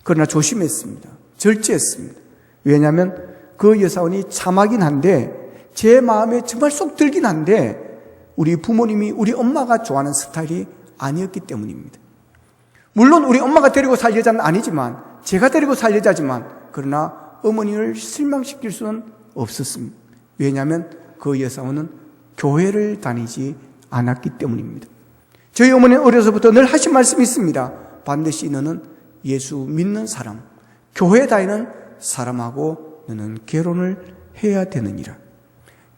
Speaker 1: 그러나 조심했습니다. 절제했습니다. 왜냐하면 그 여사원이 참하긴 한데 제 마음에 정말 쏙 들긴 한데 우리 부모님이 우리 엄마가 좋아하는 스타일이 아니었기 때문입니다. 물론 우리 엄마가 데리고 살 여자는 아니지만 제가 데리고 살 여자지만 그러나 어머니를 실망시킬 수는 없었습니다. 왜냐하면 그 여사원은 교회를 다니지 않았기 때문입니다. 저희 어머니는 어려서부터 늘 하신 말씀이 있습니다. 반드시 너는 예수 믿는 사람, 교회 다니는 사람하고 너는 결혼을 해야 되느니라.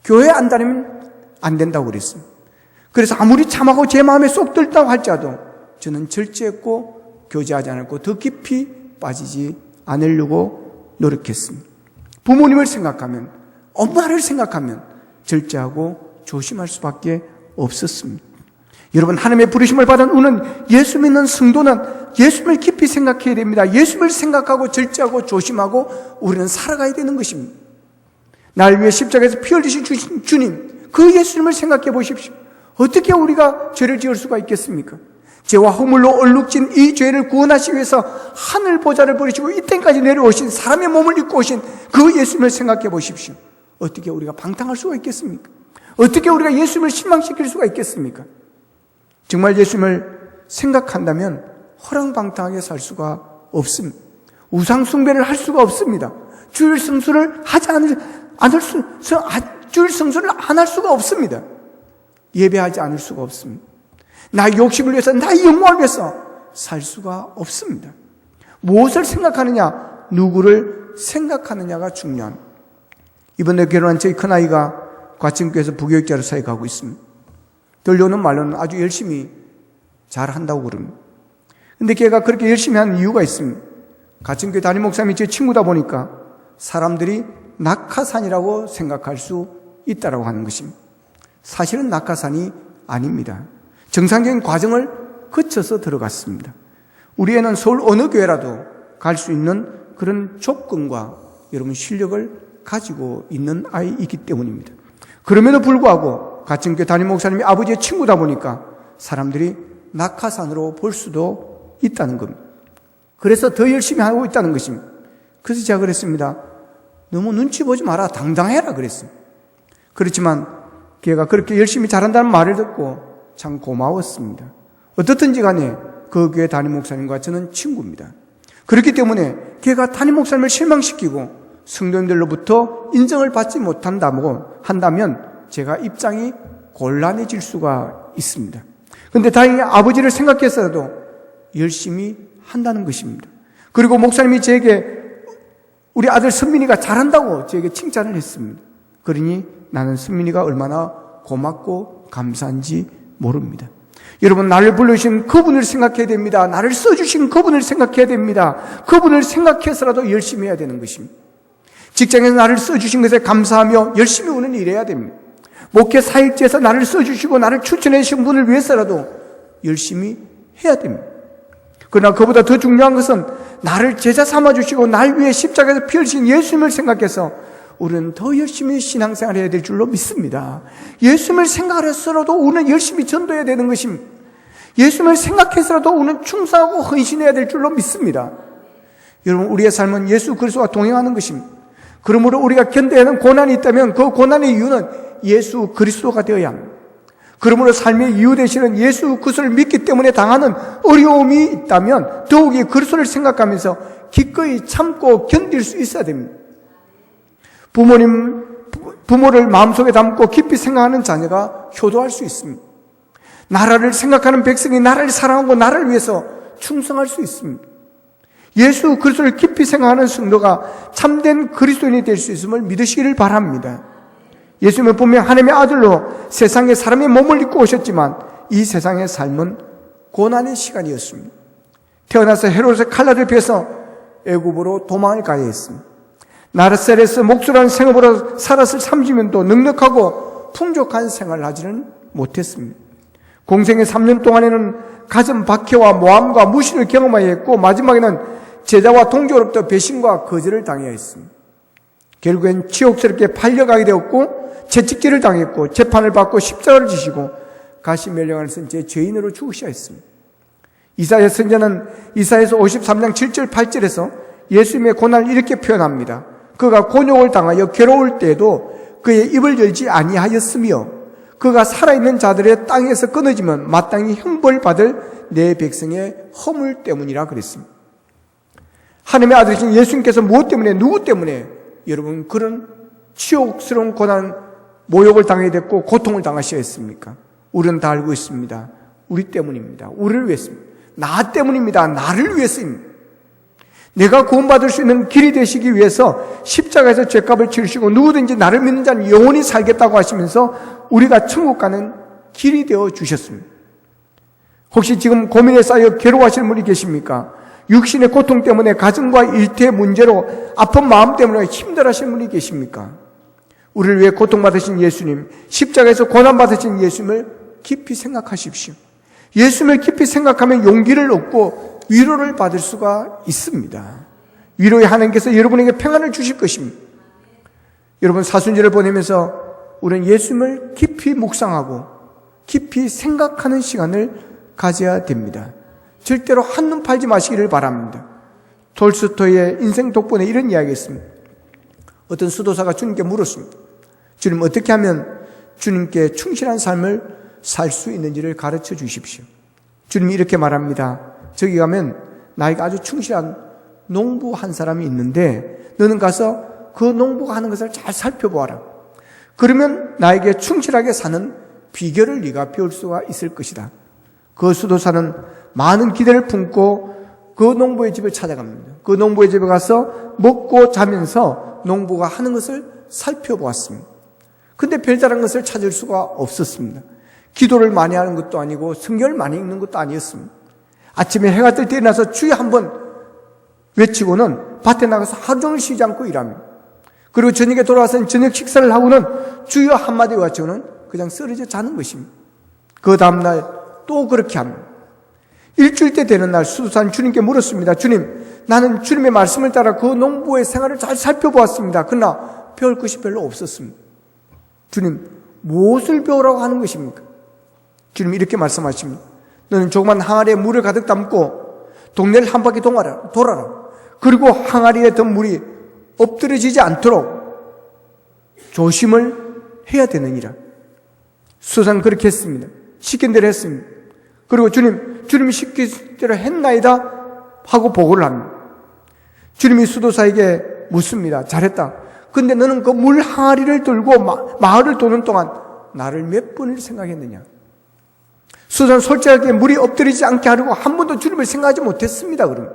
Speaker 1: 교회 안 다니면 안 된다고 그랬습니다. 그래서 아무리 참하고 제 마음에 쏙 들다고 할지라도 저는 절제했고 교제하지 않았고 더 깊이 빠지지 않으려고 노력했습니다. 부모님을 생각하면, 엄마를 생각하면 절제하고 조심할 수밖에 없었습니다. 여러분, 하나님의 부르심을 받은 우리는 예수 믿는 성도는 예수를 깊이 생각해야 됩니다. 예수를 생각하고 절제하고 조심하고 우리는 살아가야 되는 것입니다. 날 위해 십자가에서 피 흘리신 주님, 그 예수님을 생각해 보십시오. 어떻게 우리가 죄를 지을 수가 있겠습니까? 죄와 허물로 얼룩진 이 죄를 구원하시기 위해서 하늘 보좌를 버리시고 이 땅까지 내려오신, 사람의 몸을 입고 오신 그 예수님을 생각해 보십시오. 어떻게 우리가 방탕할 수가 있겠습니까? 어떻게 우리가 예수님을 실망시킬 수가 있겠습니까? 정말 예수님을 생각한다면 허랑방탕하게 살 수가 없습니다. 우상 숭배를 할 수가 없습니다. 주일 성수를 하지 주일 성수를 안 할 수가 없습니다. 예배하지 않을 수가 없습니다. 나의 욕심을 위해서, 나의 영광을 위해서 살 수가 없습니다. 무엇을 생각하느냐, 누구를 생각하느냐가 중요합니다. 이번에 결혼한 저희 큰아이가 과천교회에서 부교육자로 사역하고 있습니다. 들려오는 말로는 아주 열심히 잘한다고 그럽니다. 근데 걔가 그렇게 열심히 하는 이유가 있습니다. 과천교회 담임 목사님이 제 친구다 보니까 사람들이 낙하산이라고 생각할 수 있다고 하는 것입니다. 사실은 낙하산이 아닙니다. 정상적인 과정을 거쳐서 들어갔습니다. 우리 애는 서울 어느 교회라도 갈 수 있는 그런 조건과 여러분 실력을 가지고 있는 아이이기 때문입니다. 그럼에도 불구하고 과천교회 담임 목사님이 아버지의 친구다 보니까 사람들이 낙하산으로 볼 수도 있다는 겁니다. 그래서 더 열심히 하고 있다는 것입니다. 그래서 제가 그랬습니다. 너무 눈치 보지 마라, 당당해라 그랬습니다. 그렇지만 걔가 그렇게 열심히 잘한다는 말을 듣고 참 고마웠습니다. 어떻든지 간에 그 교회 담임 목사님과 저는 친구입니다. 그렇기 때문에 걔가 담임 목사님을 실망시키고 성도님들로부터 인정을 받지 한다면 제가 입장이 곤란해질 수가 있습니다. 그런데 다행히 아버지를 생각해서라도 열심히 한다는 것입니다. 그리고 목사님이 제게 우리 아들 선민이가 잘한다고 제게 칭찬을 했습니다. 그러니 나는 선민이가 얼마나 고맙고 감사한지 모릅니다. 여러분, 나를 불러주신 그분을 생각해야 됩니다. 나를 써주신 그분을 생각해야 됩니다. 그분을 생각해서라도 열심히 해야 되는 것입니다. 직장에서 나를 써주신 것에 감사하며 열심히 오는 일해야 됩니다. 목회 사역지에서 나를 써주시고 나를 추천해 주신 분을 위해서라도 열심히 해야 됩니다. 그러나 그보다 더 중요한 것은 나를 제자 삼아주시고 날 위해 십자가에서 피 흘리신 예수님을 생각해서 우리는 더 열심히 신앙생활을 해야 될 줄로 믿습니다. 예수님을 생각해서라도 우리는 열심히 전도해야 되는 것입니다. 예수님을 생각해서라도 우리는 충성하고 헌신해야 될 줄로 믿습니다. 여러분, 우리의 삶은 예수 그리스도와 동행하는 것입니다. 그러므로 우리가 견뎌야 하는 고난이 있다면 그 고난의 이유는 예수 그리스도가 되어야 합니다. 그러므로 삶의 이유 되시는 예수 그리스도를 믿기 때문에 당하는 어려움이 있다면 더욱이 그리스도를 생각하면서 기꺼이 참고 견딜 수 있어야 됩니다. 부모를 마음속에 담고 깊이 생각하는 자녀가 효도할 수 있습니다. 나라를 생각하는 백성이 나라를 사랑하고 나라를 위해서 충성할 수 있습니다. 예수 그리스도를 깊이 생각하는 성도가 참된 그리스도인이 될 수 있음을 믿으시기를 바랍니다. 예수님은 분명 하나님의 아들로 세상에 사람의 몸을 입고 오셨지만 이 세상의 삶은 고난의 시간이었습니다. 태어나서 헤롯의 칼날을 피해서 애굽으로 도망을 가야 했습니다. 나사렛에서 목수라는 생업으로 살았을 30년도 넉넉하고 풍족한 생활을 하지는 못했습니다. 공생의 3년 동안에는 가슴 박해와 모함과 무시를 경험하여 했고 마지막에는 제자와 동료로부터 배신과 거절을 당해야 했습니다. 결국엔 치욕스럽게 팔려가게 되었고 채찍질을 당했고 재판을 받고 십자가를 지시고 가시면령을 쓴 제 죄인으로 죽으셔야 했습니다. 이사야 선지자는 이사야서 53장 7절 8절에서 예수님의 고난을 이렇게 표현합니다. 그가 곤욕을 당하여 괴로울 때에도 그의 입을 열지 아니하였으며 그가 살아있는 자들의 땅에서 끊어지면 마땅히 형벌 받을 내 백성의 허물 때문이라 그랬습니다. 하나님의 아들이신 예수님께서 무엇 때문에 누구 때문에 여러분 그런 치욕스러운 고난 모욕을 당하게 됐고 고통을 당하셔야 했습니까? 우리는 다 알고 있습니다. 우리 때문입니다. 우리를 위해서입니다. 나 때문입니다. 나를 위해서입니다. 내가 구원받을 수 있는 길이 되시기 위해서 십자가에서 죄값을 치르시고 누구든지 나를 믿는 자는 영원히 살겠다고 하시면서 우리가 천국 가는 길이 되어 주셨습니다. 혹시 지금 고민에 쌓여 괴로워하시는 분이 계십니까? 육신의 고통 때문에 가정과 일터의 문제로 아픈 마음 때문에 힘들어하시는 분이 계십니까? 우리를 위해 고통받으신 예수님, 십자가에서 고난받으신 예수님을 깊이 생각하십시오. 예수님을 깊이 생각하면 용기를 얻고 위로를 받을 수가 있습니다. 위로의 하나님께서 여러분에게 평안을 주실 것입니다. 여러분 사순절을 보내면서 우리는 예수님을 깊이 묵상하고 깊이 생각하는 시간을 가져야 됩니다. 절대로 한눈 팔지 마시기를 바랍니다. 톨스토이의 인생 독본에 이런 이야기가 있습니다. 어떤 수도사가 주님께 물었습니다. 주님 어떻게 하면 주님께 충실한 삶을 살 수 있는지를 가르쳐 주십시오. 주님이 이렇게 말합니다. 저기 가면 나에게 아주 충실한 농부 한 사람이 있는데 너는 가서 그 농부가 하는 것을 잘 살펴보아라. 그러면 나에게 충실하게 사는 비결을 네가 배울 수가 있을 것이다. 그 수도사는 많은 기대를 품고 그 농부의 집을 찾아갑니다. 그 농부의 집에 가서 먹고 자면서 농부가 하는 것을 살펴보았습니다. 근데 별다른 것을 찾을 수가 없었습니다. 기도를 많이 하는 것도 아니고 성경을 많이 읽는 것도 아니었습니다. 아침에 해가 뜰 때 일어나서 주에 한번 외치고는 밭에 나가서 하루 종일 쉬지 않고 일합니다. 그리고 저녁에 돌아와서는 저녁 식사를 하고는 주여 한마디 외치고는 그냥 쓰러져 자는 것입니다. 그 다음날 또 그렇게 합니다. 일주일째 되는 날 수도사는 주님께 물었습니다. 주님, 나는 주님의 말씀을 따라 그 농부의 생활을 잘 살펴보았습니다. 그러나 배울 것이 별로 없었습니다. 주님, 무엇을 배우라고 하는 것입니까? 주님이 이렇게 말씀하십니다. 너는 조그만 항아리에 물을 가득 담고 동네를 한 바퀴 돌아라. 그리고 항아리에 든 물이 엎드려지지 않도록 조심을 해야 되느니라. 수도사는 그렇게 했습니다. 시킨 대로 했습니다. 그리고 주님이 시킨 대로 했나이다 하고 보고를 합니다. 주님이 수도사에게 묻습니다. 잘했다. 근데 너는 그 물 항아리를 들고 마을을 도는 동안 나를 몇 번을 생각했느냐? 수도사는 솔직하게 물이 엎드리지 않게 하려고 한 번도 주님을 생각하지 못했습니다. 그럼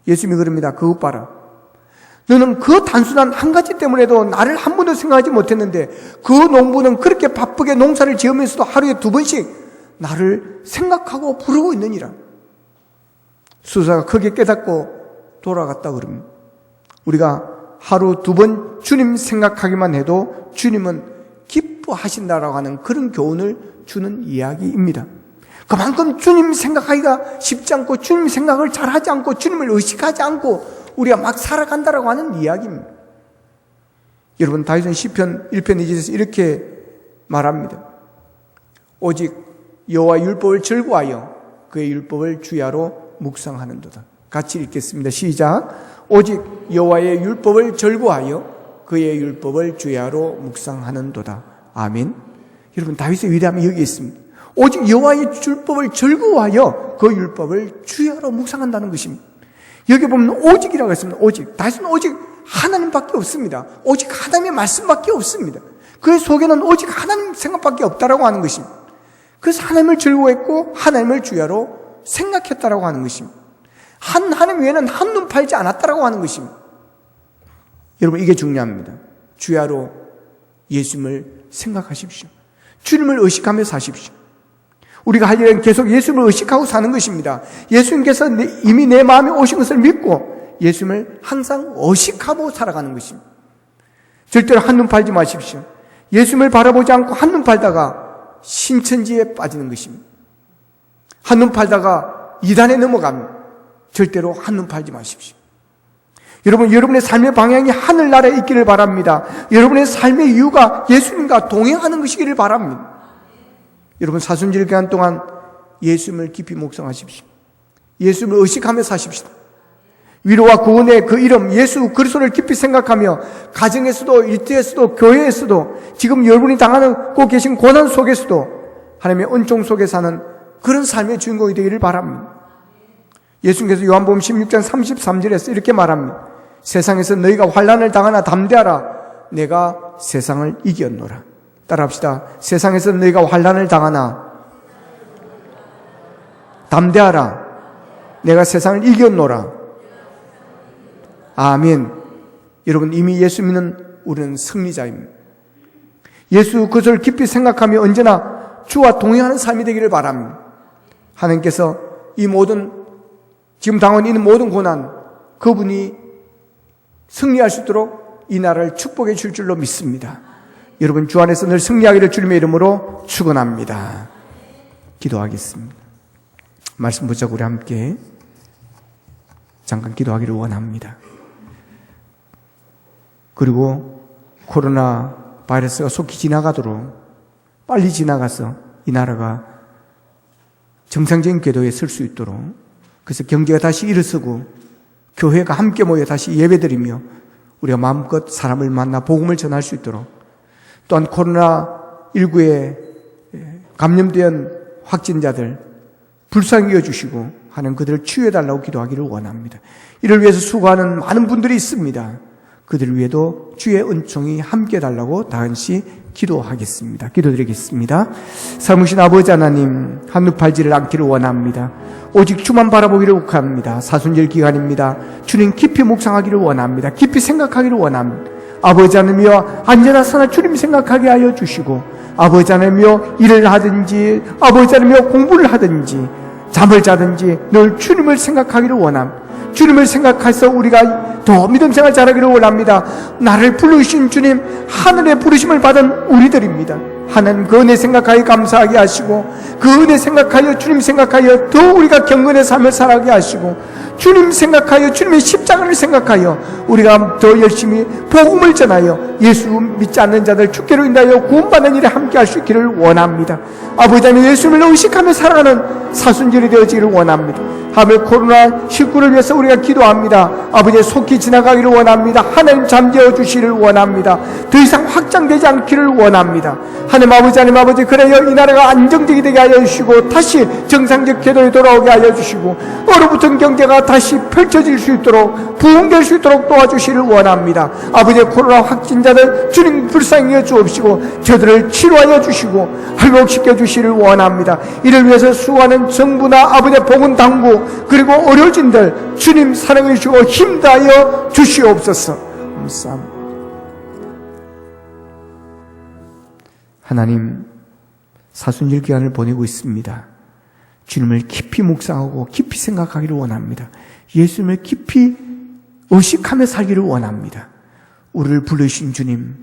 Speaker 1: 예수님이 그럽니다. 그것 봐라. 너는 그 단순한 한 가지 때문에도 나를 한 번도 생각하지 못했는데 그 농부는 그렇게 바쁘게 농사를 지으면서도 하루에 2번씩 나를 생각하고 부르고 있느니라. 수도사가 크게 깨닫고 돌아갔다 그럽니다. 우리가 하루 2번 주님 생각하기만 해도 주님은 기뻐하신다라고 하는 그런 교훈을 주는 이야기입니다. 그만큼 주님 생각하기가 쉽지 않고 주님 생각을 잘하지 않고 주님을 의식하지 않고 우리가 막 살아간다라고 하는 이야기입니다. 여러분 다윗은 시편 1편 2절에서 이렇게 말합니다. 오직 여호와의 율법을 즐거워하여 그의 율법을 주야로 묵상하는도다. 같이 읽겠습니다. 시작. 오직 여호와의 율법을 즐거워하여 그의 율법을 주야로 묵상하는도다. 아멘. 여러분 다윗의 위대함이 여기 있습니다. 오직 여호와의 율법을 즐거워하여 그 율법을 주야로 묵상한다는 것입니다. 여기 보면 오직이라고 했습니다. 오직. 다윗은 오직 하나님밖에 없습니다. 오직 하나님의 말씀밖에 없습니다. 그의 속에는 오직 하나님 생각밖에 없다라고 하는 것입니다. 그래서 하나님을 즐거워했고 하나님을 주야로 생각했다라고 하는 것입니다. 하나님 외에는 한눈 팔지 않았다라고 하는 것입니다. 여러분, 이게 중요합니다. 주야로 예수님을 생각하십시오. 주님을 의식하며 사십시오. 우리가 할 일은 계속 예수님을 의식하고 사는 것입니다. 예수님께서 이미 내 마음에 오신 것을 믿고 예수님을 항상 의식하고 살아가는 것입니다. 절대로 한눈 팔지 마십시오. 예수님을 바라보지 않고 한눈 팔다가 신천지에 빠지는 것입니다. 한눈 팔다가 이단에 넘어갑니다. 절대로 한눈 팔지 마십시오. 여러분, 여러분의 삶의 방향이 하늘나라에 있기를 바랍니다. 여러분의 삶의 이유가 예수님과 동행하는 것이기를 바랍니다. 여러분, 사순절 기간 동안 예수님을 깊이 묵상하십시오. 예수님을 의식하며 사십시오. 위로와 구원의 그 이름 예수 그리스도를 깊이 생각하며 가정에서도, 일터에서도, 교회에서도, 지금 여러분이 당하고 계신 고난 속에서도 하나님의 은총 속에 사는 그런 삶의 주인공이 되기를 바랍니다. 예수님께서 요한복음 16장 33절에서 이렇게 말합니다. 세상에서 너희가 환난을 당하나 담대하라. 내가 세상을 이겼노라. 따라합시다. 세상에서 너희가 환난을 당하나 담대하라. 내가 세상을 이겼노라. 아멘. 여러분, 이미 예수 믿는 우리는 승리자입니다. 예수 그것을 깊이 생각하며 언제나 주와 동행하는 삶이 되기를 바랍니다. 하나님께서 이 모든 지금 당하고 있는 모든 고난, 그분이 승리할 수 있도록 이 나라를 축복해 줄 줄로 믿습니다. 여러분, 주 안에서 늘 승리하기를 주님의 이름으로 축원합니다. 기도하겠습니다. 말씀 붙잡고 우리 함께 잠깐 기도하기를 원합니다. 그리고 코로나 바이러스가 속히 지나가도록 빨리 지나가서 이 나라가 정상적인 궤도에 설 수 있도록, 그래서 경제가 다시 일어서고 교회가 함께 모여 다시 예배드리며 우리가 마음껏 사람을 만나 복음을 전할 수 있도록, 또한 코로나19에 감염된 확진자들 불쌍히 여주시고 하는 그들을 치유해달라고 기도하기를 원합니다. 이를 위해서 수고하는 많은 분들이 있습니다. 그들 위에도 주의 은총이 함께 해달라고 다한시 기도하겠습니다. 기도드리겠습니다. 사무신 아버지 하나님, 한눈 팔지를 않기를 원합니다. 오직 주만 바라보기를 원합니다. 사순절 기간입니다. 주님 깊이 묵상하기를 원합니다. 깊이 생각하기를 원합니다. 아버지 하나님이여, 언제나 사나 주님 생각하게 하여 주시고, 아버지 하나님이여, 일을 하든지 아버지 하나님이여 공부를 하든지 잠을 자든지 늘 주님을 생각하기를 원합니다. 주님을 생각해서 우리가 더 믿음 생활 잘하기를 원합니다. 나를 부르신 주님, 하늘의 부르심을 받은 우리들입니다. 하나님, 그 은혜 생각하여 감사하게 하시고, 그 은혜 생각하여 주님 생각하여 더 우리가 경건의 삶을 살아가게 하시고, 주님 생각하여 주님의 십자가를 생각하여 우리가 더 열심히 복음을 전하여 예수 믿지 않는 자들 주께로 인하여 구원받는 일에 함께 할 수 있기를 원합니다. 아버지 하나님, 예수님을 의식하며 살아가는 사순절이 되어지기를 원합니다. 하며 코로나19를 위해서 우리가 기도합니다. 아버지, 속히 지나가기를 원합니다. 하나님, 잠재워 주시기를 원합니다. 더 이상 확장되지 않기를 원합니다. 하나님 아버지, 그래야 이 나라가 안정되게 되게 하여 주시고 다시 정상적 궤도에 돌아오게 하여 주시고 얼어붙은 경제가 다시 펼쳐질 수 있도록, 부흥될 수 있도록 도와주시기를 원합니다. 아버지, 코로나 확진자들 주님 불쌍히 여겨 주옵시고 저들을 치료하여 주시고 회복시켜 주시기를 원합니다. 이를 위해서 수고하는 정부나 아버지 복음 당국, 그리고 어려진들 주님 사랑해 주시고 힘다하여 주시옵소서. 감사합니다. 하나님, 사순절 기간을 보내고 있습니다. 주님을 깊이 묵상하고 깊이 생각하기를 원합니다. 예수님을 깊이 의식하며 살기를 원합니다. 우리를 부르신 주님,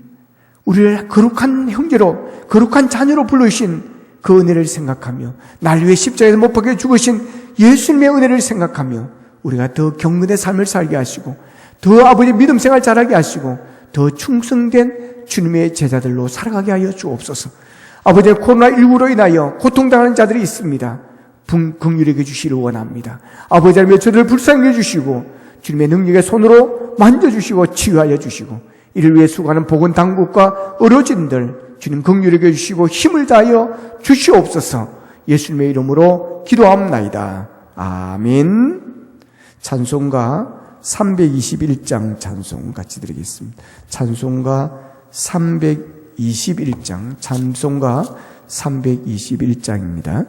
Speaker 1: 우리를 거룩한 형제로, 거룩한 자녀로 부르신 그 은혜를 생각하며 날 위해 십자가에서 못 박혀 죽으신 예수님의 은혜를 생각하며 우리가 더 경건의 삶을 살게 하시고 더 아버지 믿음 생활 잘하게 하시고 더 충성된 주님의 제자들로 살아가게 하여 주옵소서. 아버지, 코로나19로 인하여 고통당하는 자들이 있습니다. 긍휼히 여겨주시기를 원합니다. 아버지 하나님, 저들을 불쌍히 여주시고 주님의 능력의 손으로 만져주시고 치유하여 주시고 이를 위해 수고하는 복음 당국과 어려진들 주님 긍휼히 여겨주시고 힘을 다하여 주시옵소서. 예수님의 이름으로 기도합나이다. 아멘. 찬송가 321장 찬송 같이 드리겠습니다. 찬송가 321장, 찬송가 321장입니다.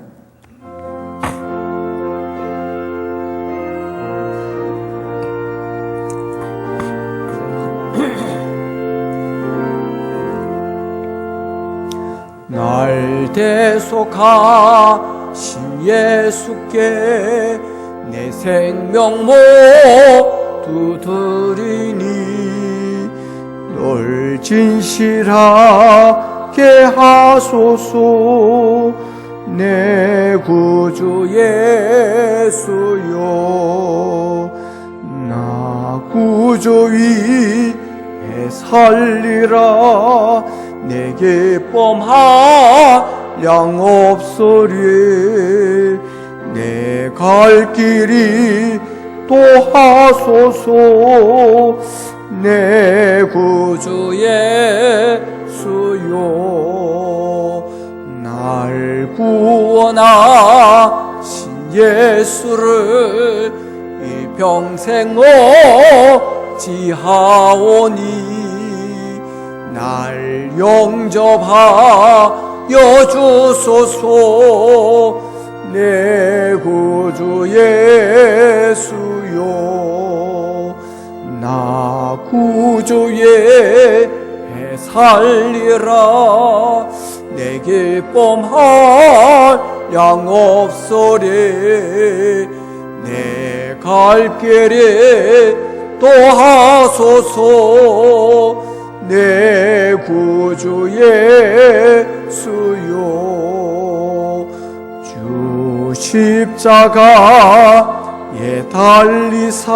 Speaker 2: 약속하신 예수께 내 생명 모두 드리니 널 진실하게 하소서. 내 구주 예수여, 나 구주 위에 살리라. 내게 뻔한 없으리. 내 갈 길이 또 하소서. 내 구주 예수여, 날 구원하신 예수를 일평생 어찌하오니 날 영접하여 주소서. 내 구주 예수여, 나 구주의 살리라. 내게 뻔할 양 없으리. 내 갈 길에 또 하소서. 내 구주 예수여, 주 십자가에 달리사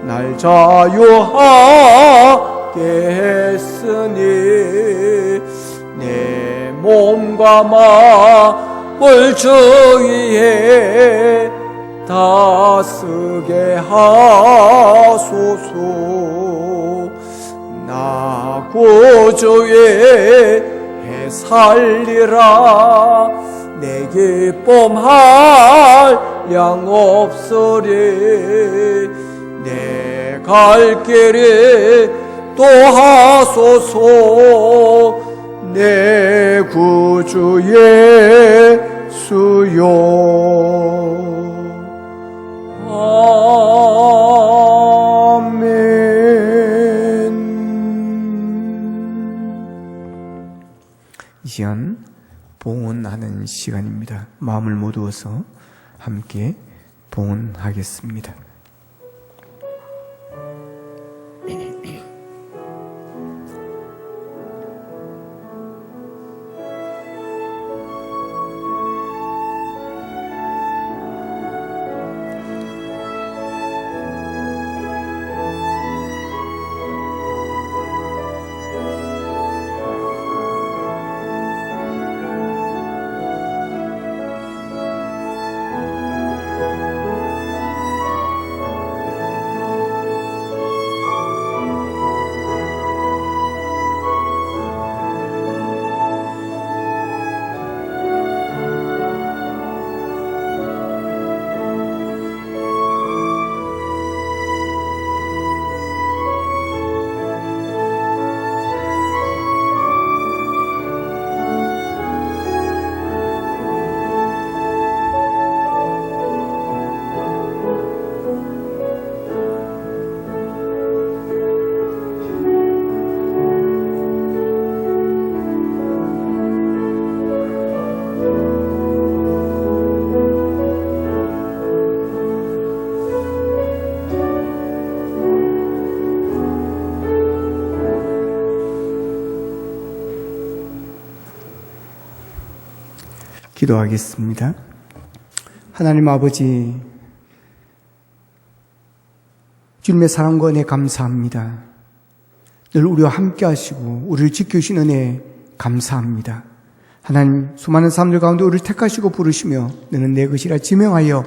Speaker 2: 날 자유하게 했으니 내 몸과 마음을 주위에 다스게 하소서. 나 구주의 살리라. 내게 뻔할 양 없으리. 내 갈 길에 또 하소서. 내 구주 예수여.
Speaker 1: 이 시간 봉헌하는 시간입니다. 마음을 모두어서 함께 봉헌하겠습니다. 기도하겠습니다. 하나님 아버지, 주님의 사랑과 은혜 감사합니다. 늘 우리와 함께 하시고 우리를 지켜주신 은혜 감사합니다. 하나님, 수많은 사람들 가운데 우리를 택하시고 부르시며 너는 내 것이라 지명하여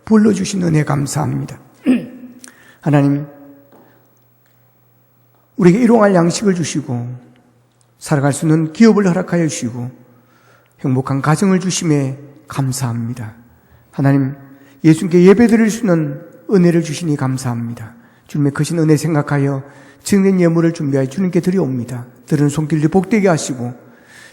Speaker 1: 불러주신 은혜 감사합니다. 하나님, 우리에게 일용할 양식을 주시고 살아갈 수 있는 기업을 허락하여 주시고 행복한 가정을 주심에 감사합니다. 하나님, 예수님께 예배드릴 수 있는 은혜를 주시니 감사합니다. 주님의 크신 은혜 생각하여 증인 예물을 준비하여 주님께 드려옵니다. 들은 손길들 복되게 하시고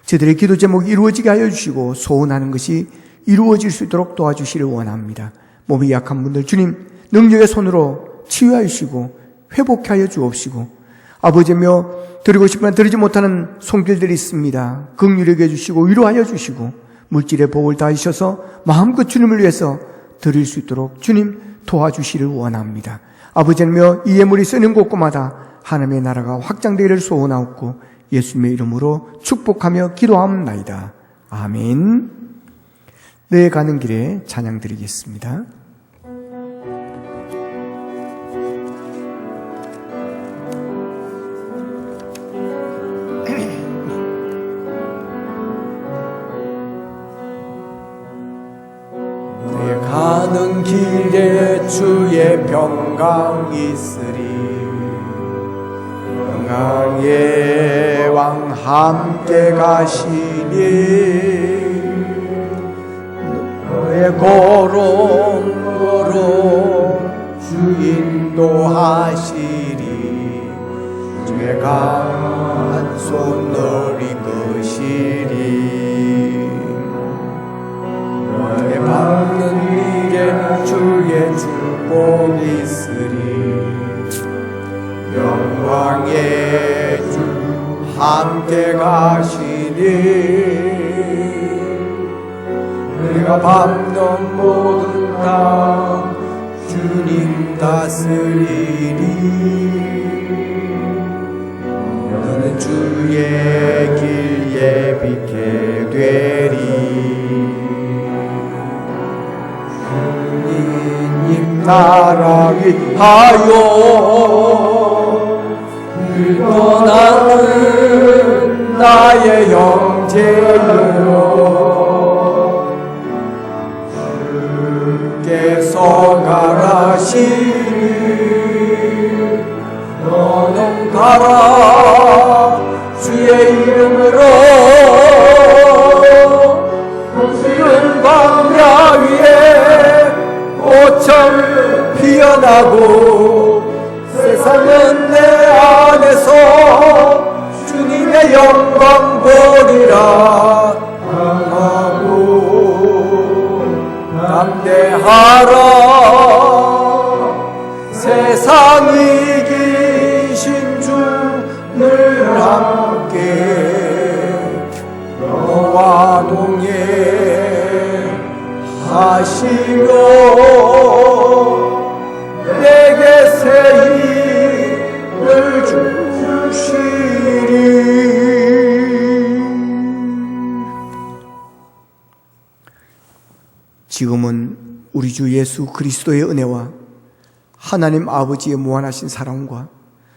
Speaker 1: 저들의 기도 제목이 이루어지게 하여 주시고 소원하는 것이 이루어질 수 있도록 도와주시를 원합니다. 몸이 약한 분들 주님 능력의 손으로 치유하여 주시고 회복하여 주옵시고 아버지며 드리고 싶으나 드리지 못하는 손길들이 있습니다. 긍휼히 해주시고 위로하여 주시고 물질의 복을 다하셔서 마음껏 주님을 위해서 드릴 수 있도록 주님 도와주시를 원합니다. 아버지며 이 예물이 쓰는 곳곳마다 하나님의 나라가 확장되기를 소원하옵고 예수님의 이름으로 축복하며 기도하옵나이다. 아멘. 내 가는 길에 찬양 드리겠습니다.
Speaker 2: 내 가는 길에 주의 평강이 있으리. 평강의 왕 함께 가시니 너의 고롱고롱 주 인도하시리. 주의 강한 손 널 이끄시리. 너의 밟는 길에 주의 축복이 있으리. 영광의 주 함께 가시니 내가 밟는 모든 땅 주님 다스리리. 너는 주의 길 예비케 되리. 주님 나라 위하여 떠나는 나의 형제여 주께서 가라시니 너는 가라. 주의 이름으로 푸른 광야 위에 꽃처럼 피어나고 세상은 내 안에서 주님의 영광 보리라 하고 담대하라. 세상 이기신 주를 함께 너와 동행하시며 내게 새 힘을 주시리.
Speaker 1: 지금은 우리 주 예수 그리스도의 은혜와 하나님 아버지의 무한하신 사랑과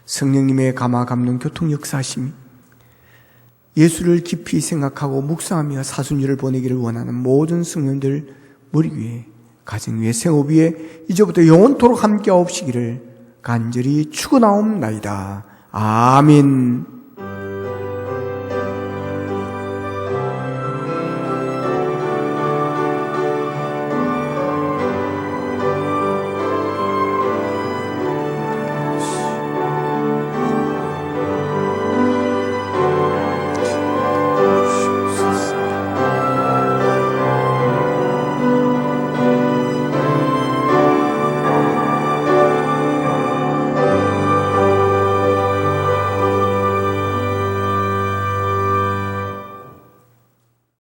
Speaker 1: 성령님의 감화 감동 교통 역사하심이 예수를 깊이 생각하고 묵상하며 사순절을 보내기를 원하는 모든 성령들 머리 위에, 가정 위에, 생업 위에 이제부터 영원토록 함께하옵시기를 간절히 축원하옵나이다. 아멘.